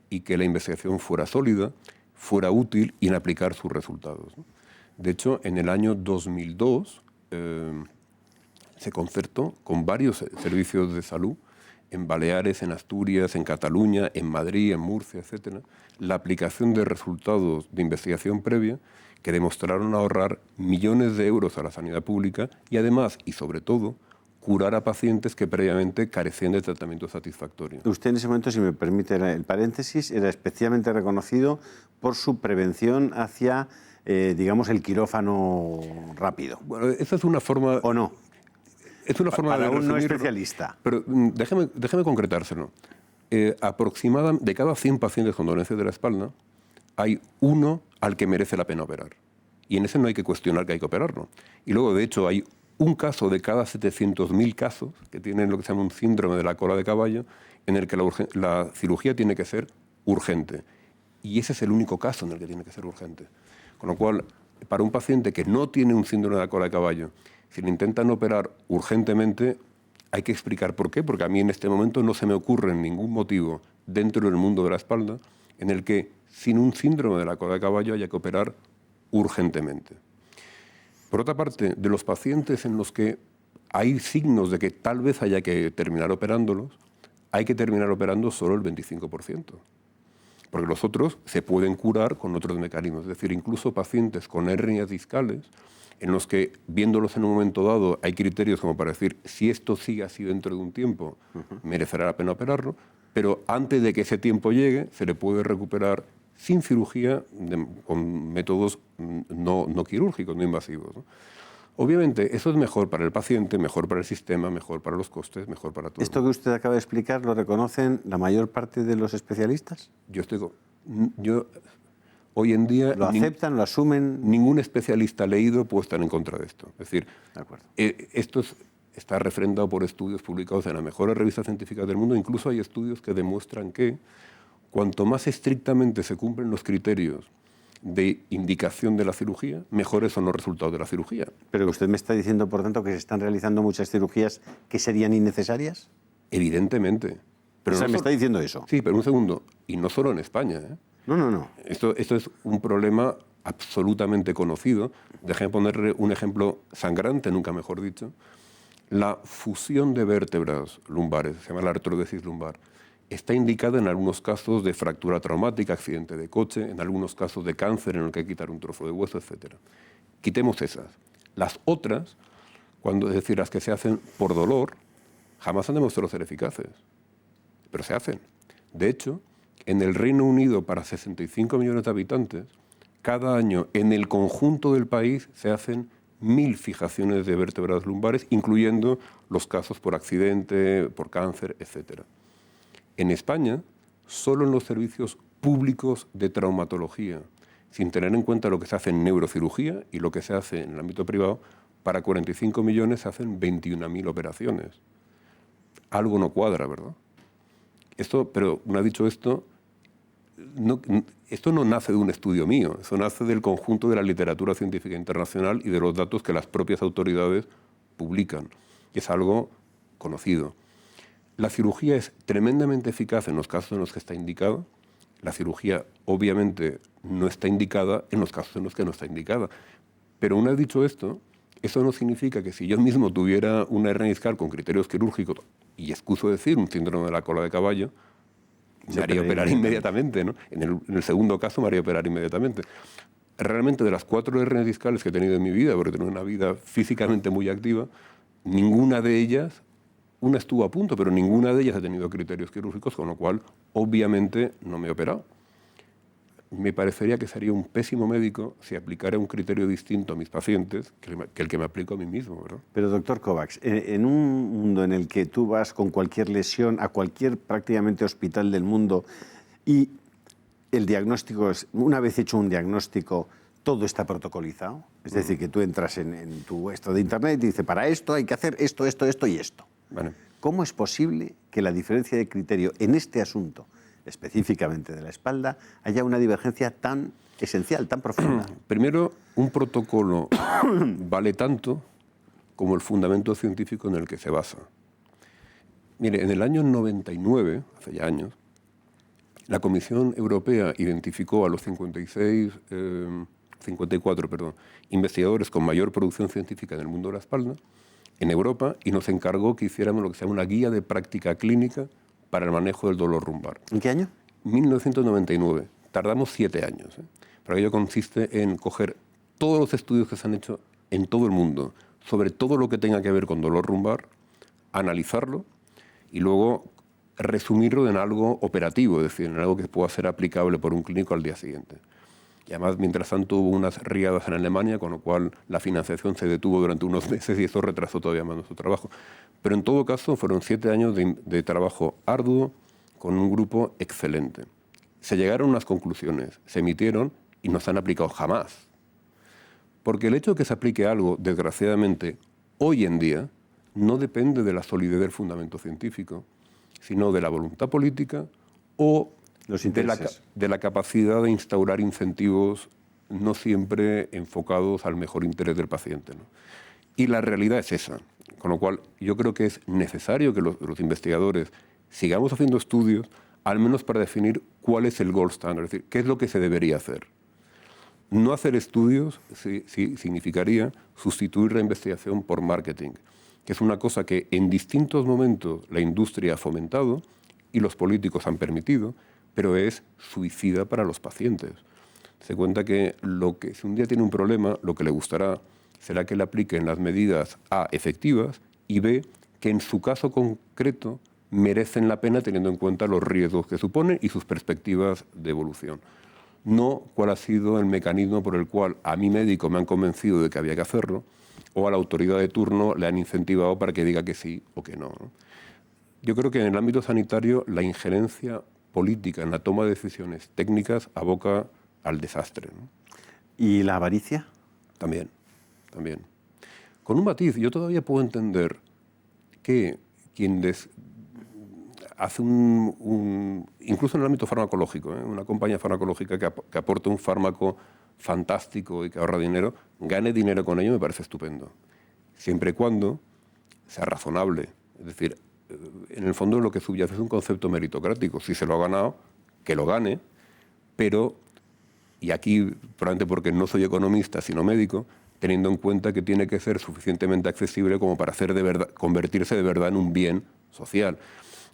y que la investigación fuera sólida, fuera útil y en aplicar sus resultados, ¿no? De hecho, en el año 2002 se concertó con varios servicios de salud en Baleares, en Asturias, en Cataluña, en Madrid, en Murcia, etc., la aplicación de resultados de investigación previa que demostraron ahorrar millones de euros a la sanidad pública y además, y sobre todo, curar a pacientes que previamente carecían de tratamiento satisfactorio. Usted en ese momento, si me permite el paréntesis, era especialmente reconocido por su prevención hacia, digamos, el quirófano rápido. Bueno, esa es una forma... ¿O no? Es una forma para de un no resumirlo, especialista. Pero déjeme concretárselo. Aproximadamente de cada 100 pacientes con dolencias de la espalda, hay uno al que merece la pena operar. Y en ese no hay que cuestionar que hay que operarlo. Y luego, de hecho, hay un caso de cada 700.000 casos que tienen lo que se llama un síndrome de la cola de caballo, en el que la cirugía tiene que ser urgente. Y ese es el único caso en el que tiene que ser urgente. Con lo cual, para un paciente que no tiene un síndrome de la cola de caballo, si le intentan operar urgentemente, hay que explicar por qué, porque a mí en este momento no se me ocurre ningún motivo dentro del mundo de la espalda en el que sin un síndrome de la cola de caballo haya que operar urgentemente. Por otra parte, de los pacientes en los que hay signos de que tal vez haya que terminar operándolos, hay que terminar operando solo el 25%. Porque los otros se pueden curar con otros mecanismos. Es decir, incluso pacientes con hernias discales, en los que, viéndolos en un momento dado, hay criterios como para decir, si esto sigue así dentro de un tiempo, merecerá la pena operarlo, pero antes de que ese tiempo llegue, se le puede recuperar sin cirugía, con métodos no quirúrgicos, no invasivos, ¿no? Obviamente, eso es mejor para el paciente, mejor para el sistema, mejor para los costes, mejor para todo. ¿Esto que usted acaba de explicar lo reconocen la mayor parte de los especialistas? Yo hoy en día... ¿Lo aceptan, lo asumen? Ningún especialista leído puede estar en contra de esto. Es decir, de acuerdo. Esto está refrendado por estudios publicados en las mejores revistas científicas del mundo. Incluso hay estudios que demuestran que cuanto más estrictamente se cumplen los criterios de indicación de la cirugía, mejores son los resultados de la cirugía. ¿Pero usted me está diciendo, por tanto, que se están realizando muchas cirugías que serían innecesarias? Evidentemente. Pero ¿me está diciendo eso? Sí, pero un segundo. Y no solo en España, ¿eh? No. Esto es un problema absolutamente conocido. Déjeme ponerle un ejemplo sangrante, nunca mejor dicho. La fusión de vértebras lumbares, se llama la artrodesis lumbar, está indicada en algunos casos de fractura traumática, accidente de coche, en algunos casos de cáncer en el que hay que quitar un trozo de hueso, etc. Quitemos esas. Las otras, es decir, las que se hacen por dolor, jamás han demostrado ser eficaces, pero se hacen. De hecho, en el Reino Unido, para 65 millones de habitantes, cada año en el conjunto del país se hacen 1000 fijaciones de vértebras lumbares, incluyendo los casos por accidente, por cáncer, etc. En España, solo en los servicios públicos de traumatología, sin tener en cuenta lo que se hace en neurocirugía y lo que se hace en el ámbito privado, para 45 millones se hacen 21.000 operaciones. Algo no cuadra, ¿verdad? Pero una vez dicho esto, esto no nace de un estudio mío, eso nace del conjunto de la literatura científica internacional y de los datos que las propias autoridades publican. Es algo conocido. La cirugía es tremendamente eficaz en los casos en los que está indicada. La cirugía, obviamente, no está indicada en los casos en los que no está indicada. Pero una vez dicho esto, eso no significa que si yo mismo tuviera una hernia discal con criterios quirúrgicos, y excuso decir un síndrome de la cola de caballo, me haría operar inmediatamente, ¿no? En el segundo caso me haría operar inmediatamente. Realmente de las 4 hernias discales que he tenido en mi vida, porque tengo una vida físicamente muy activa, ninguna de ellas, una estuvo a punto, pero ninguna de ellas ha tenido criterios quirúrgicos, con lo cual obviamente no me he operado. Me parecería que sería un pésimo médico si aplicara un criterio distinto a mis pacientes que el que me aplico a mí mismo, ¿verdad? Pero, doctor Kovacs, en un mundo en el que tú vas con cualquier lesión a cualquier prácticamente hospital del mundo y el diagnóstico es, una vez hecho un diagnóstico, todo está protocolizado, es decir, que tú entras en tu esto de internet y dice, para esto hay que hacer esto, esto, esto y esto. Vale. ¿Cómo es posible que la diferencia de criterio en este asunto, específicamente de la espalda, haya una divergencia tan esencial, tan profunda? Primero, un protocolo vale tanto como el fundamento científico en el que se basa. Mire, en el año 99, hace ya años, la Comisión Europea identificó a los 54 investigadores con mayor producción científica en el mundo de la espalda, en Europa, y nos encargó que hiciéramos lo que se llama una guía de práctica clínica para el manejo del dolor lumbar. ¿En qué año? 1999. Tardamos 7 años. Pero ello consiste en coger todos los estudios que se han hecho en todo el mundo sobre todo lo que tenga que ver con dolor lumbar, analizarlo y luego resumirlo en algo operativo, es decir, en algo que pueda ser aplicable por un clínico al día siguiente. Y además, mientras tanto, hubo unas riadas en Alemania, con lo cual la financiación se detuvo durante unos meses y eso retrasó todavía más nuestro trabajo. Pero en todo caso, fueron 7 años de trabajo arduo con un grupo excelente. Se llegaron a unas conclusiones, se emitieron y no se han aplicado jamás. Porque el hecho de que se aplique algo, desgraciadamente, hoy en día, no depende de la solidez del fundamento científico, sino de la voluntad política o de la capacidad de instaurar incentivos no siempre enfocados al mejor interés del paciente, ¿no? Y la realidad es esa. Con lo cual, yo creo que es necesario que los investigadores sigamos haciendo estudios, al menos para definir cuál es el gold standard, es decir, qué es lo que se debería hacer. No hacer estudios significaría sustituir la investigación por marketing, que es una cosa que en distintos momentos la industria ha fomentado y los políticos han permitido, pero es suicida para los pacientes. Se cuenta que si un día tiene un problema, lo que le gustará será que le apliquen las medidas A, efectivas, y B, que en su caso concreto merecen la pena teniendo en cuenta los riesgos que suponen y sus perspectivas de evolución. No cuál ha sido el mecanismo por el cual a mi médico me han convencido de que había que hacerlo o a la autoridad de turno le han incentivado para que diga que sí o que no, ¿no? Yo creo que en el ámbito sanitario la injerencia política en la toma de decisiones técnicas aboca al desastre, ¿no? ¿Y la avaricia? También. Con un matiz, yo todavía puedo entender que quien hace incluso en el ámbito farmacológico, una compañía farmacológica que aporte un fármaco fantástico y que ahorra dinero, gane dinero con ello, me parece estupendo. Siempre y cuando sea razonable. Es decir, en el fondo lo que subyace es un concepto meritocrático. Si se lo ha ganado, que lo gane, pero, y aquí probablemente porque no soy economista sino médico, teniendo en cuenta que tiene que ser suficientemente accesible como para convertirse de verdad en un bien social.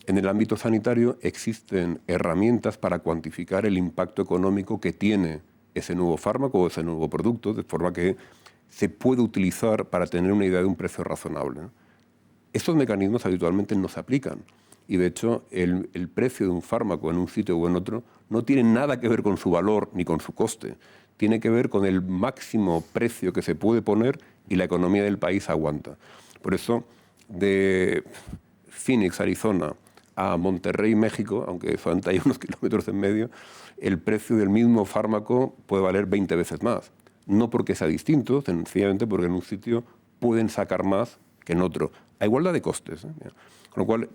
En el ámbito sanitario existen herramientas para cuantificar el impacto económico que tiene ese nuevo fármaco o ese nuevo producto, de forma que se puede utilizar para tener una idea de un precio razonable, ¿no? Estos mecanismos habitualmente no se aplican y, de hecho, el precio de un fármaco en un sitio o en otro no tiene nada que ver con su valor ni con su coste. tiene que ver con el máximo precio que se puede poner y la economía del país aguanta. Por eso, de Phoenix, Arizona, a Monterrey, México, aunque solamente hay unos kilómetros en medio, el precio del mismo fármaco puede valer 20 veces más. No porque sea distinto, sencillamente porque en un sitio pueden sacar más que en otro. A igualdad de costes. Con lo cual,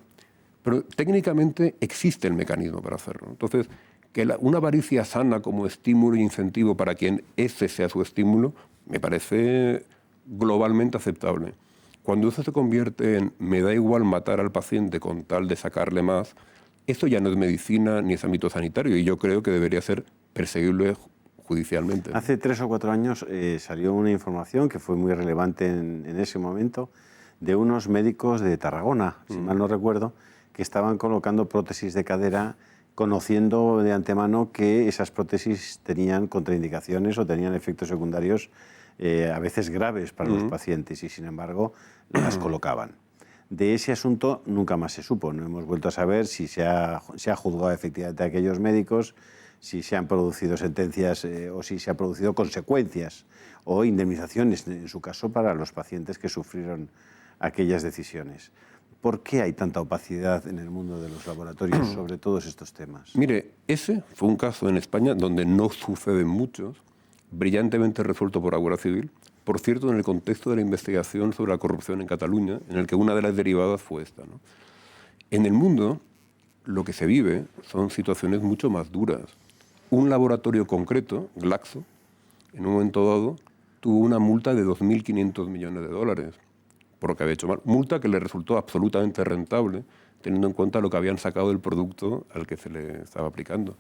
pero técnicamente existe el mecanismo para hacerlo. Entonces, que una avaricia sana como estímulo e incentivo para quien ese sea su estímulo, me parece globalmente aceptable. Cuando eso se convierte en me da igual matar al paciente con tal de sacarle más, eso ya no es medicina ni es ámbito sanitario y yo creo que debería ser perseguible judicialmente. Hace 3 o 4 años salió una información que fue muy relevante en ese momento de unos médicos de Tarragona, si mal no recuerdo, que estaban colocando prótesis de cadera conociendo de antemano que esas prótesis tenían contraindicaciones o tenían efectos secundarios a veces graves para los pacientes y sin embargo las colocaban. De ese asunto nunca más se supo, no hemos vuelto a saber si se ha juzgado efectivamente a aquellos médicos, si se han producido sentencias o si se han producido consecuencias o indemnizaciones, en su caso, para los pacientes que sufrieron aquellas decisiones. ¿Por qué hay tanta opacidad en el mundo de los laboratorios sobre todos estos temas? Mire, ese fue un caso en España donde no suceden muchos, brillantemente resuelto por la Guardia Civil, por cierto, en el contexto de la investigación sobre la corrupción en Cataluña, en el que una de las derivadas fue esta, ¿no? En el mundo, lo que se vive son situaciones mucho más duras. Un laboratorio concreto, Glaxo, en un momento dado, tuvo una multa de 2.500 millones de dólares por lo que había hecho mal. Multa que le resultó absolutamente rentable, teniendo en cuenta lo que habían sacado del producto al que se le estaba aplicando.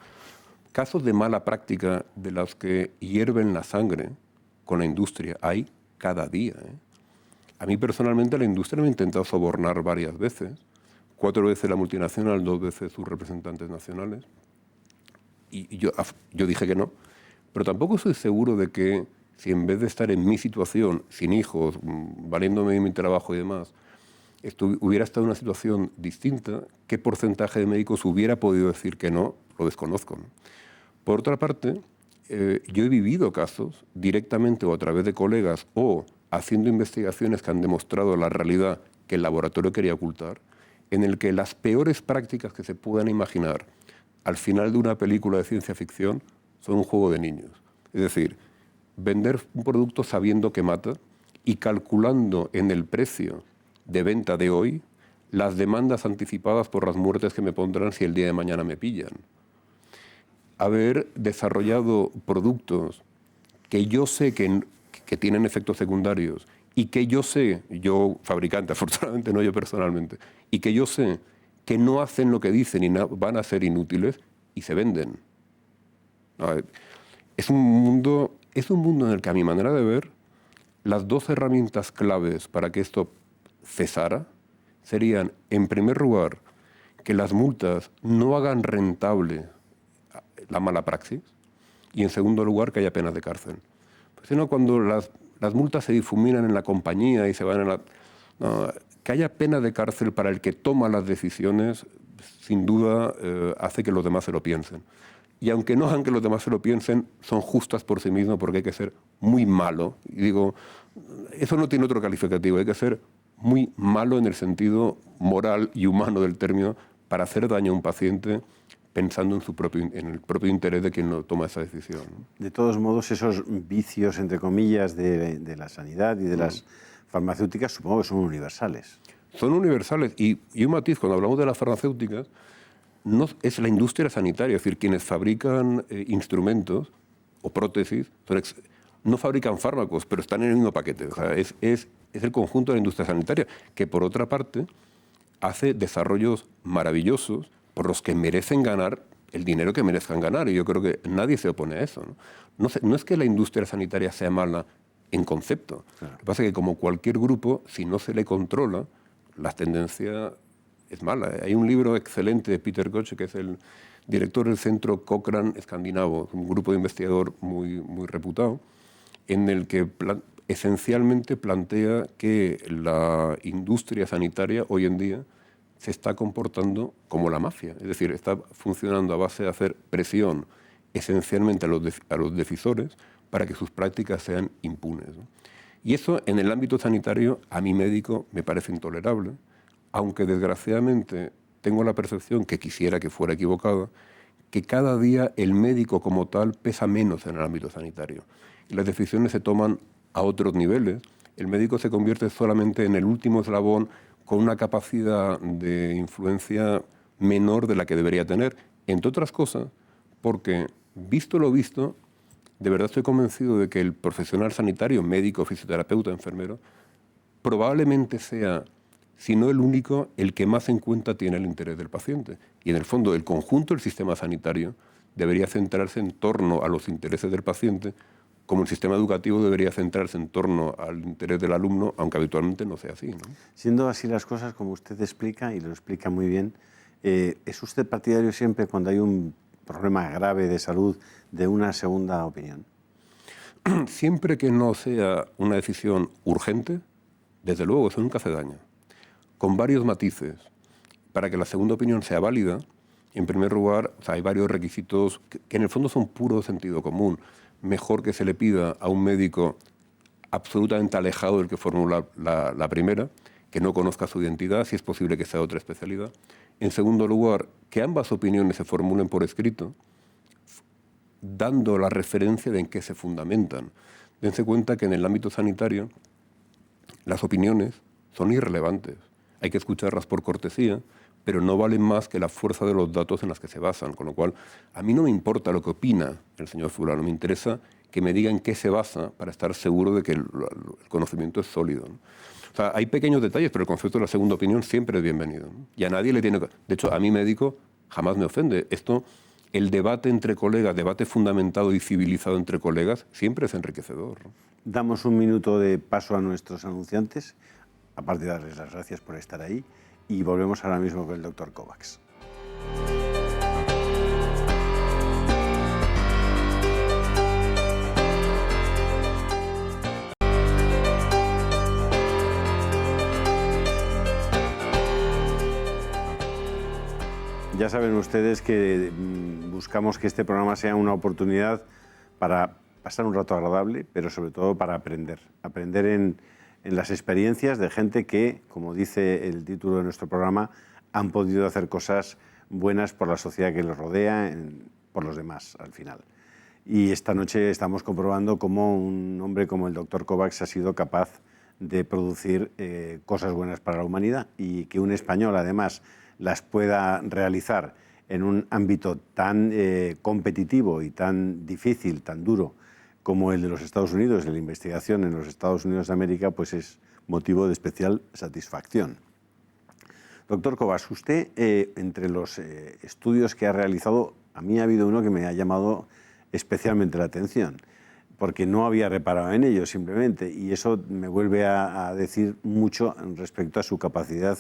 Casos de mala práctica de los que hierven la sangre con la industria hay cada día. A mí personalmente la industria me ha intentado sobornar varias veces, 4 veces la multinacional, 2 veces sus representantes nacionales. Y yo dije que no, pero tampoco estoy seguro de que si en vez de estar en mi situación, sin hijos, valiéndome de mi trabajo y demás, hubiera estado en una situación distinta, ¿qué porcentaje de médicos hubiera podido decir que no? Lo desconozco, ¿no? Por otra parte, yo he vivido casos directamente o a través de colegas o haciendo investigaciones que han demostrado la realidad que el laboratorio quería ocultar, en el que las peores prácticas que se puedan imaginar al final de una película de ciencia ficción son un juego de niños. Es decir, vender un producto sabiendo que mata y calculando en el precio de venta de hoy las demandas anticipadas por las muertes que me pondrán si el día de mañana me pillan. Haber desarrollado productos que yo sé que tienen efectos secundarios y que yo sé, yo fabricante, afortunadamente no yo personalmente, y que yo sé que no hacen lo que dicen y van a ser inútiles y se venden. Es un mundo en el que, a mi manera de ver, las 2 herramientas claves para que esto cesara serían, en primer lugar, que las multas no hagan rentable la mala praxis y, en segundo lugar, que haya penas de cárcel. Pues, si no, cuando las multas se difuminan en la compañía y se van que haya pena de cárcel para el que toma las decisiones, sin duda hace que los demás se lo piensen. Y aunque no hagan que los demás se lo piensen, son justas por sí mismas porque hay que ser muy malo. Y digo, eso no tiene otro calificativo, hay que ser muy malo en el sentido moral y humano del término para hacer daño a un paciente pensando en el propio interés de quien lo toma esa decisión. De todos modos, esos vicios, entre comillas, de la sanidad y de las farmacéuticas, supongo que son universales. Son universales. Y un matiz, cuando hablamos de las farmacéuticas, no es la industria sanitaria, es decir, quienes fabrican instrumentos o prótesis, no fabrican fármacos, pero están en el mismo paquete. O sea, es el conjunto de la industria sanitaria, que por otra parte hace desarrollos maravillosos por los que merecen ganar el dinero que merezcan ganar. Y yo creo que nadie se opone a eso, ¿no? No es que la industria sanitaria sea mala en concepto. Claro. Lo que pasa es que, como cualquier grupo, si no se le controla, la tendencia es mala. Hay un libro excelente de Peter Koch, que es el director del Centro Cochrane Escandinavo, un grupo de investigador muy reputado, en el que esencialmente plantea que la industria sanitaria hoy en día se está comportando como la mafia. Es decir, está funcionando a base de hacer presión esencialmente a los decisores para que sus prácticas sean impunes, ¿no? Y eso en el ámbito sanitario a mi médico me parece intolerable, aunque desgraciadamente tengo la percepción, que quisiera que fuera equivocada, que cada día el médico como tal pesa menos en el ámbito sanitario. Y las decisiones se toman a otros niveles. El médico se convierte solamente en el último eslabón con una capacidad de influencia menor de la que debería tener, entre otras cosas, porque, visto lo visto, de verdad estoy convencido de que el profesional sanitario, médico, fisioterapeuta, enfermero, probablemente sea, si no el único, el que más en cuenta tiene el interés del paciente. Y en el fondo, el conjunto del sistema sanitario debería centrarse en torno a los intereses del paciente, como el sistema educativo debería centrarse en torno al interés del alumno, aunque habitualmente no sea así, ¿no? Siendo así las cosas, como usted explica, y lo explica muy bien, ¿es usted partidario siempre, cuando hay un problema grave de salud, de una segunda opinión? Siempre que no sea una decisión urgente, desde luego, eso nunca hace daño. Con varios matices. Para que la segunda opinión sea válida, en primer lugar, o sea, hay varios requisitos que en el fondo son puro sentido común. Mejor que se le pida a un médico absolutamente alejado del que formula la primera, que no conozca su identidad, si es posible que sea otra especialidad. En segundo lugar, que ambas opiniones se formulen por escrito, dando la referencia de en qué se fundamentan. Dense cuenta que en el ámbito sanitario las opiniones son irrelevantes. Hay que escucharlas por cortesía, pero no valen más que la fuerza de los datos en las que se basan. Con lo cual, a mí no me importa lo que opina el señor fulano, me interesa que me diga en qué se basa para estar seguro de que el conocimiento es sólido, ¿no? O sea, hay pequeños detalles, pero el concepto de la segunda opinión siempre es bienvenido, ¿no? Y a nadie le tiene que... De hecho, a mi médico jamás me ofende. Esto, el debate entre colegas, debate fundamentado y civilizado entre colegas, siempre es enriquecedor, ¿no? Damos un minuto de paso a nuestros anunciantes, aparte de darles las gracias por estar ahí, y volvemos ahora mismo con el doctor Kovacs. Ya saben ustedes que buscamos que este programa sea una oportunidad para pasar un rato agradable, pero sobre todo para aprender. Aprender en las experiencias de gente que, como dice el título de nuestro programa, han podido hacer cosas buenas por la sociedad que los rodea, por los demás, al final. Y esta noche estamos comprobando cómo un hombre como el doctor Kovacs ha sido capaz de producir cosas buenas para la humanidad, y que un español, además, las pueda realizar en un ámbito tan competitivo y tan difícil, tan duro como el de los Estados Unidos, de la investigación en los Estados Unidos de América, pues es motivo de especial satisfacción. Doctor Kovacs, usted, entre los estudios que ha realizado, a mí ha habido uno que me ha llamado especialmente la atención, porque no había reparado en ello simplemente, y eso me vuelve a decir mucho respecto a su capacidad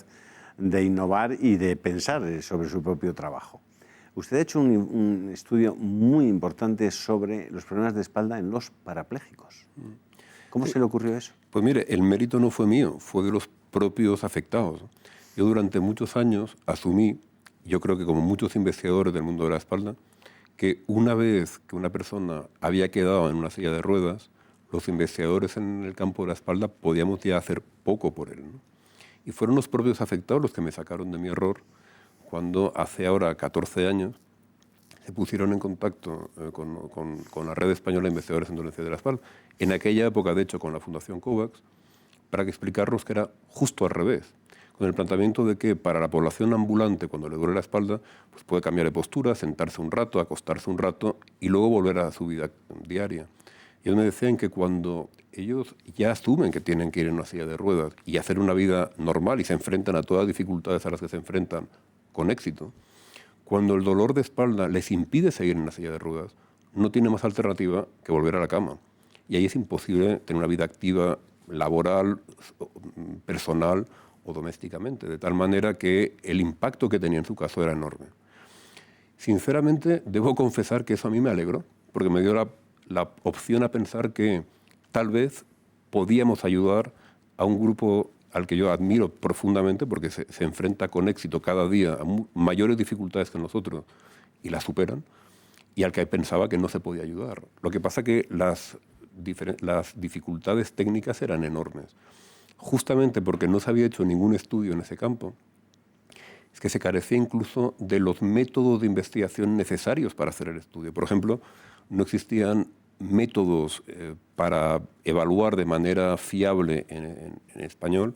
de innovar y de pensar sobre su propio trabajo. Usted ha hecho un estudio muy importante sobre los problemas de espalda en los parapléjicos. ¿Cómo se le ocurrió eso? Pues mire, el mérito no fue mío, fue de los propios afectados. Yo durante muchos años asumí, yo creo que como muchos investigadores del mundo de la espalda, que una vez que una persona había quedado en una silla de ruedas, los investigadores en el campo de la espalda podíamos ya hacer poco por él, ¿no? Y fueron los propios afectados los que me sacaron de mi error cuando hace ahora 14 años se pusieron en contacto con la Red Española de Investigadores en Dolencias de la Espalda. En aquella época, de hecho, con la Fundación Kovacs, para explicarnos que era justo al revés, con el planteamiento de que para la población ambulante, cuando le duele la espalda, pues puede cambiar de postura, sentarse un rato, acostarse un rato y luego volver a su vida diaria. Y ellos me decían que cuando ellos ya asumen que tienen que ir en una silla de ruedas y hacer una vida normal y se enfrentan a todas las dificultades a las que se enfrentan con éxito, cuando el dolor de espalda les impide seguir en una silla de ruedas, no tiene más alternativa que volver a la cama. Y ahí es imposible tener una vida activa, laboral, personal o domésticamente, de tal manera que el impacto que tenía en su caso era enorme. Sinceramente, debo confesar que eso a mí me alegró, porque me dio la opción a pensar que tal vez podíamos ayudar a un grupo al que yo admiro profundamente, porque se enfrenta con éxito cada día a mayores dificultades que nosotros y las superan, y al que pensaba que no se podía ayudar. Lo que pasa que las dificultades técnicas eran enormes. Justamente porque no se había hecho ningún estudio en ese campo, es que se carecía incluso de los métodos de investigación necesarios para hacer el estudio. Por ejemplo, no existían métodos para evaluar de manera fiable en español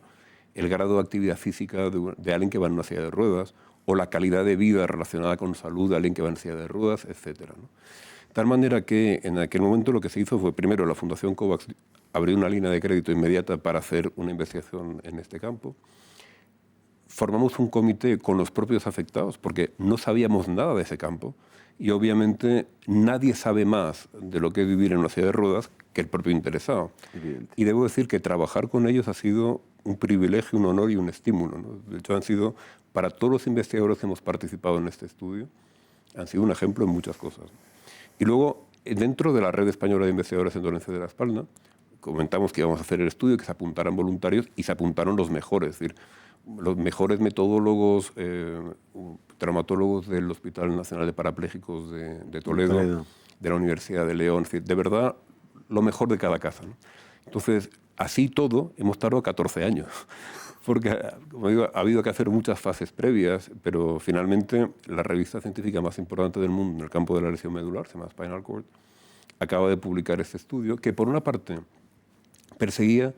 el grado de actividad física de alguien que va en una silla de ruedas o la calidad de vida relacionada con salud de alguien que va en silla de ruedas, etc. ¿no? De tal manera que en aquel momento lo que se hizo fue, primero, la Fundación COVAX abrió una línea de crédito inmediata para hacer una investigación en este campo. Formamos un comité con los propios afectados porque no sabíamos nada de ese campo y obviamente nadie sabe más de lo que es vivir en una silla de ruedas que el propio interesado. Evidente. Y debo decir que trabajar con ellos ha sido un privilegio, un honor y un estímulo, ¿no? De hecho, han sido, para todos los investigadores que hemos participado en este estudio, han sido un ejemplo en muchas cosas. Y luego, dentro de la Red Española de Investigadores en Dolencias de la Espalda, comentamos que íbamos a hacer el estudio, que se apuntaran voluntarios y se apuntaron los mejores, es decir, los mejores metodólogos, traumatólogos del Hospital Nacional de Parapléjicos de Toledo, de la Universidad de León, es decir, de verdad, lo mejor de cada casa, ¿no? Entonces, así todo, hemos tardado 14 años, porque, como digo, ha habido que hacer muchas fases previas, pero finalmente la revista científica más importante del mundo en el campo de la lesión medular, se llama Spinal Cord, acaba de publicar este estudio que, por una parte, perseguía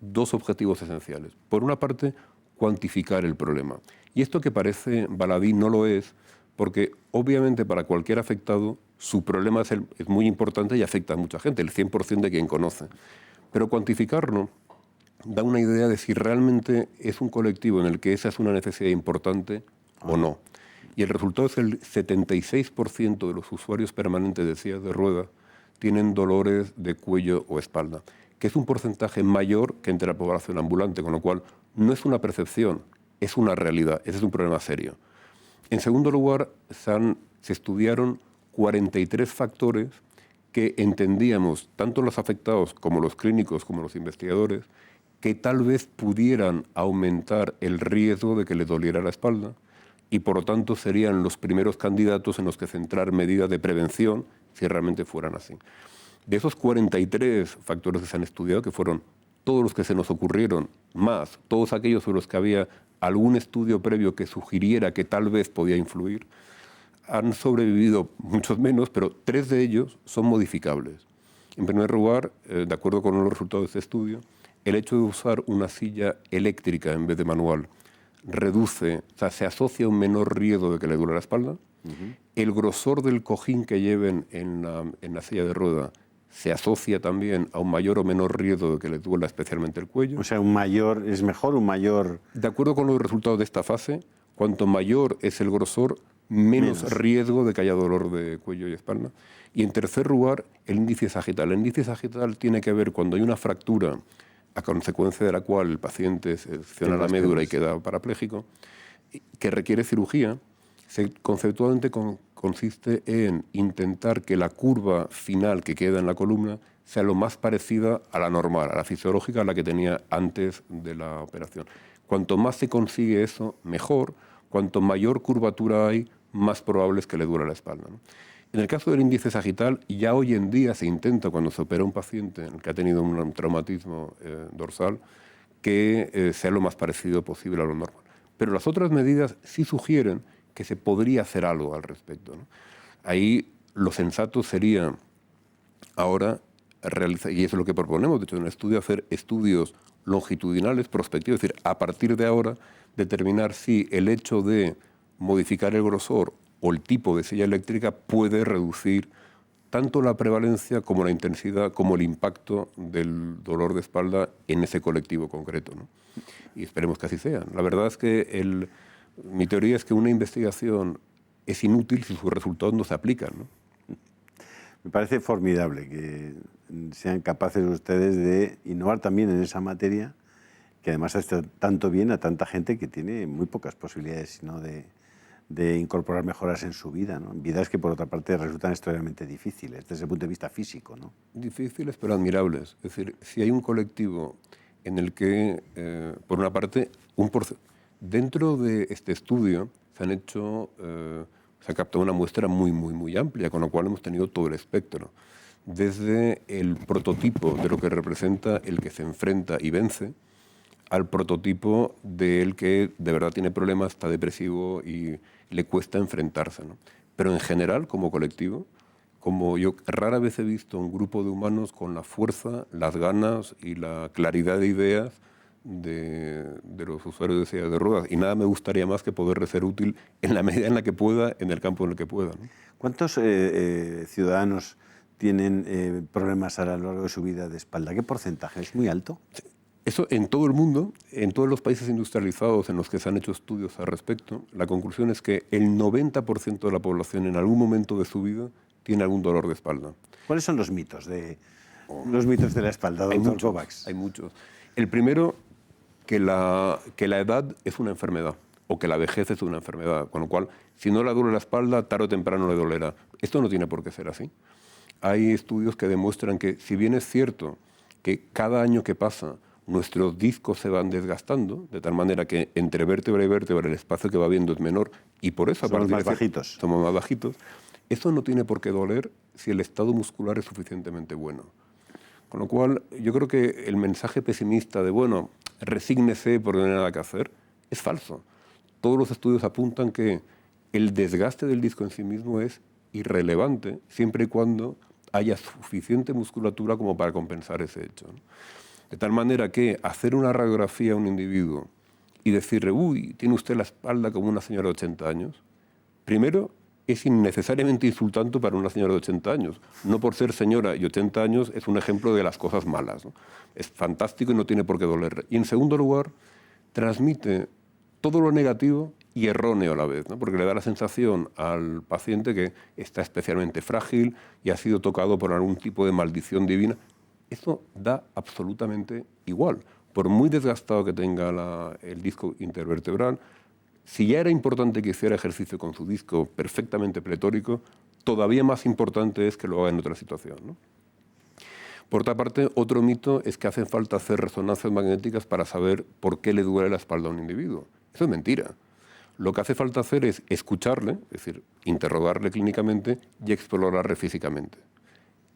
dos objetivos esenciales. Por una parte, cuantificar el problema. Y esto que parece baladí no lo es, porque obviamente para cualquier afectado su problema es muy importante y afecta a mucha gente, el 100% de quien conoce. Pero cuantificarlo da una idea de si realmente es un colectivo en el que esa es una necesidad importante o no. Y el resultado es que el 76% de los usuarios permanentes de sillas de ruedas tienen dolores de cuello o espalda, que es un porcentaje mayor que entre la población ambulante, con lo cual no es una percepción, es una realidad. Ese es un problema serio. En segundo lugar, se estudiaron 43 factores que entendíamos, tanto los afectados como los clínicos, como los investigadores, que tal vez pudieran aumentar el riesgo de que le doliera la espalda y por lo tanto serían los primeros candidatos en los que centrar medidas de prevención si realmente fueran así. De esos 43 factores que se han estudiado, que fueron todos los que se nos ocurrieron, más todos aquellos sobre los que había algún estudio previo que sugiriera que tal vez podía influir, han sobrevivido muchos menos, pero 3 de ellos son modificables. En primer lugar, de acuerdo con los resultados de este estudio, el hecho de usar una silla eléctrica en vez de manual reduce, o sea, se asocia a un menor riesgo de que le duele la espalda. El grosor del cojín que lleven en la silla de rueda se asocia también a un mayor o menor riesgo de que le duela especialmente el cuello. O sea, un mayor, ¿es mejor un mayor? De acuerdo con los resultados de esta fase, cuanto mayor es el grosor, menos riesgo de que haya dolor de cuello y espalda. Y en tercer lugar, el índice sagital. El índice sagital tiene que ver cuando hay una fractura a consecuencia de la cual el paciente se secciona la médula y queda parapléjico, que requiere cirugía. Conceptualmente consiste en intentar que la curva final que queda en la columna sea lo más parecida a la normal, a la fisiológica, a la que tenía antes de la operación. Cuanto más se consigue eso, mejor. Cuanto mayor curvatura hay, más probable es que le duele la espalda, ¿no? En el caso del índice sagital, ya hoy en día se intenta, cuando se opera un paciente en el que ha tenido un traumatismo dorsal, que sea lo más parecido posible a lo normal. Pero las otras medidas sí sugieren que se podría hacer algo al respecto, ¿no? Ahí lo sensato sería ahora realizar, y eso es lo que proponemos, de hecho, en el estudio, hacer estudios longitudinales, prospectivos, es decir, a partir de ahora determinar si el hecho de modificar el grosor o el tipo de silla eléctrica puede reducir tanto la prevalencia como la intensidad, como el impacto del dolor de espalda en ese colectivo concreto, ¿no? Y esperemos que así sea. La verdad es que mi teoría es que una investigación es inútil si sus resultados no se aplican, ¿no? Me parece formidable que sean capaces ustedes de innovar también en esa materia, que además hace tanto bien a tanta gente que tiene muy pocas posibilidades, sino de incorporar mejoras en su vida, ¿no? Vidas que, por otra parte, resultan extremadamente difíciles, desde el punto de vista físico, ¿no? Difíciles, pero admirables. Es decir, si hay un colectivo en el que, por una parte, dentro de este estudio se han hecho se ha captado una muestra muy, muy, muy amplia, con lo cual hemos tenido todo el espectro. Desde el prototipo de lo que representa el que se enfrenta y vence, al prototipo del que de verdad tiene problemas, está depresivo y le cuesta enfrentarse, ¿no? Pero en general, como colectivo, como yo rara vez he visto un grupo de humanos con la fuerza, las ganas y la claridad de ideas de los usuarios de sillas de ruedas. Y nada me gustaría más que poder ser útil en la medida en la que pueda, en el campo en el que pueda, ¿no? ¿Cuántos ciudadanos tienen problemas a lo largo de su vida de espalda? ¿Qué porcentaje? ¿Es muy alto? Eso en todo el mundo, en todos los países industrializados en los que se han hecho estudios al respecto, la conclusión es que el 90% de la población en algún momento de su vida tiene algún dolor de espalda. ¿Cuáles son los mitos de la espalda, doctor Kovacs? Hay muchos. El primero, que la edad es una enfermedad o que la vejez es una enfermedad, con lo cual, si no le duele la espalda, tarde o temprano le dolerá. Esto no tiene por qué ser así. Hay estudios que demuestran que, si bien es cierto que cada año que pasa nuestros discos se van desgastando, de tal manera que entre vértebra y vértebra el espacio que va habiendo es menor y por eso somos más bajitos. Somos más bajitos. Eso no tiene por qué doler si el estado muscular es suficientemente bueno. Con lo cual, yo creo que el mensaje pesimista de, bueno, resígnese porque no hay nada que hacer, es falso. Todos los estudios apuntan que el desgaste del disco en sí mismo es irrelevante siempre y cuando haya suficiente musculatura como para compensar ese hecho, ¿no? De tal manera que hacer una radiografía a un individuo y decirle, uy, tiene usted la espalda como una señora de 80 años, primero, es innecesariamente insultante para una señora de 80 años. No por ser señora y 80 años es un ejemplo de las cosas malas, ¿no? Es fantástico y no tiene por qué doler. Y en segundo lugar, transmite todo lo negativo y erróneo a la vez, ¿no? Porque le da la sensación al paciente que está especialmente frágil y ha sido tocado por algún tipo de maldición divina. Eso da absolutamente igual. Por muy desgastado que tenga el disco intervertebral, si ya era importante que hiciera ejercicio con su disco perfectamente pletórico, todavía más importante es que lo haga en otra situación, ¿no? Por otra parte, otro mito es que hace falta hacer resonancias magnéticas para saber por qué le duele la espalda a un individuo. Eso es mentira. Lo que hace falta hacer es escucharle, es decir, interrogarle clínicamente y explorarle físicamente.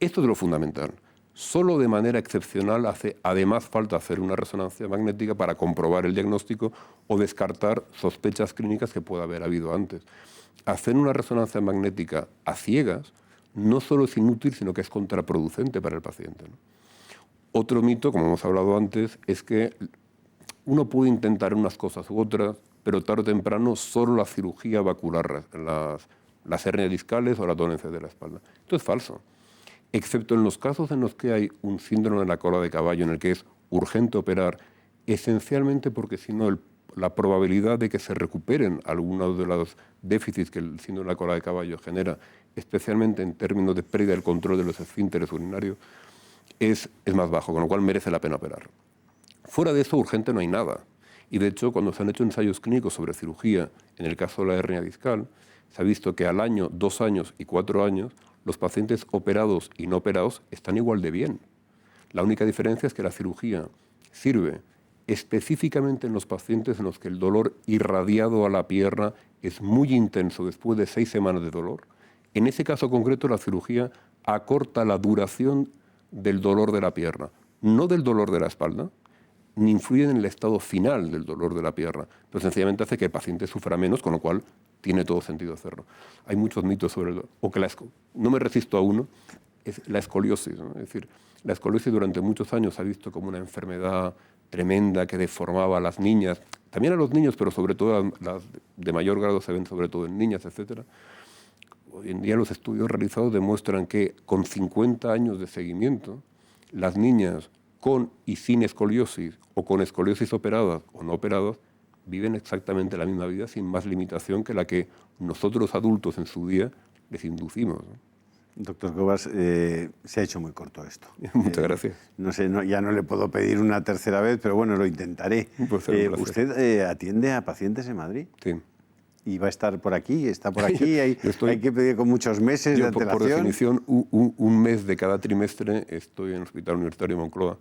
Esto es lo fundamental. Solo de manera excepcional hace además falta hacer una resonancia magnética para comprobar el diagnóstico o descartar sospechas clínicas que pueda haber habido antes. Hacer una resonancia magnética a ciegas no solo es inútil, sino que es contraproducente para el paciente, ¿no? Otro mito, como hemos hablado antes, es que uno puede intentar unas cosas u otras, pero tarde o temprano solo la cirugía va a curar las hernias discales o las dolencias de la espalda. Esto es falso. Excepto en los casos en los que hay un síndrome de la cola de caballo en el que es urgente operar, esencialmente porque si no la probabilidad de que se recuperen algunos de los déficits que el síndrome de la cola de caballo genera, especialmente en términos de pérdida del control de los esfínteres urinarios, es más bajo, con lo cual merece la pena operar. Fuera de eso, urgente no hay nada. Y de hecho, cuando se han hecho ensayos clínicos sobre cirugía, en el caso de la hernia discal, se ha visto que al año, 2 años y 4 años, los pacientes operados y no operados están igual de bien. La única diferencia es que la cirugía sirve específicamente en los pacientes en los que el dolor irradiado a la pierna es muy intenso después de 6 semanas de dolor. En ese caso concreto, la cirugía acorta la duración del dolor de la pierna, no del dolor de la espalda, ni influye en el estado final del dolor de la pierna, pero sencillamente hace que el paciente sufra menos, con lo cual tiene todo sentido hacerlo. Hay muchos mitos sobre no me resisto a uno, es la escoliosis, ¿no? Es decir, la escoliosis durante muchos años se ha visto como una enfermedad tremenda que deformaba a las niñas, también a los niños, pero sobre todo las de mayor grado se ven sobre todo en niñas, etc. Hoy en día los estudios realizados demuestran que con 50 años de seguimiento, las niñas con y sin escoliosis, o con escoliosis operadas o no operadas, viven exactamente la misma vida sin más limitación que la que nosotros adultos en su día les inducimos, ¿no? Doctor Kovacs, se ha hecho muy corto esto. Muchas gracias. No sé, ya no le puedo pedir una tercera vez, pero bueno, lo intentaré. ¿Usted atiende a pacientes en Madrid? Sí. ¿Y va a estar por aquí? ¿Está por aquí? Hay que pedir con muchos meses de antelación. Por definición, un mes de cada trimestre estoy en el Hospital Universitario de Moncloa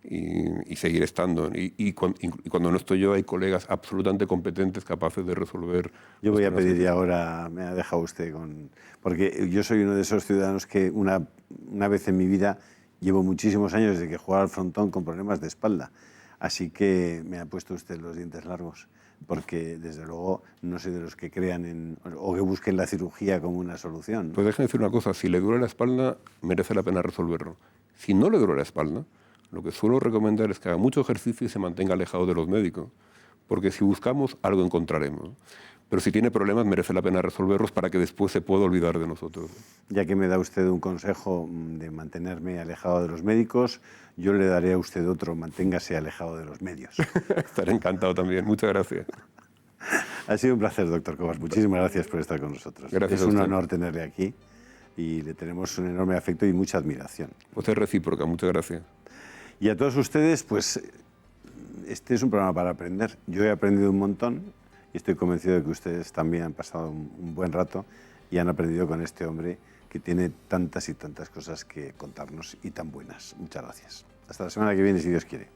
y seguir estando. Y cuando no estoy yo, hay colegas absolutamente competentes, capaces de resolver. Yo voy a pedir ya ahora, me ha dejado usted con... Porque yo soy uno de esos ciudadanos que una vez en mi vida llevo muchísimos años desde que jugaba al frontón con problemas de espalda. Así que me ha puesto usted los dientes largos, porque desde luego no soy de los que crean o que busquen la cirugía como una solución, ¿no? Pues déjeme decir una cosa, si le duele la espalda, merece la pena resolverlo. Si no le duele la espalda, lo que suelo recomendar es que haga mucho ejercicio y se mantenga alejado de los médicos, porque si buscamos, algo encontraremos. Pero si tiene problemas, merece la pena resolverlos para que después se pueda olvidar de nosotros. Ya que me da usted un consejo de mantenerme alejado de los médicos, yo le daré a usted otro, manténgase alejado de los medios. Estaré encantado también. Muchas gracias. Ha sido un placer, doctor Cobas. Muchísimas gracias por estar con nosotros. Gracias es a un usted. honor tenerle aquí y le tenemos un enorme afecto y mucha admiración. Pues es recíproca. Muchas gracias. Y a todos ustedes, pues este es un programa para aprender. Yo he aprendido un montón y estoy convencido de que ustedes también han pasado un buen rato y han aprendido con este hombre que tiene tantas y tantas cosas que contarnos y tan buenas. Muchas gracias. Hasta la semana que viene, si Dios quiere.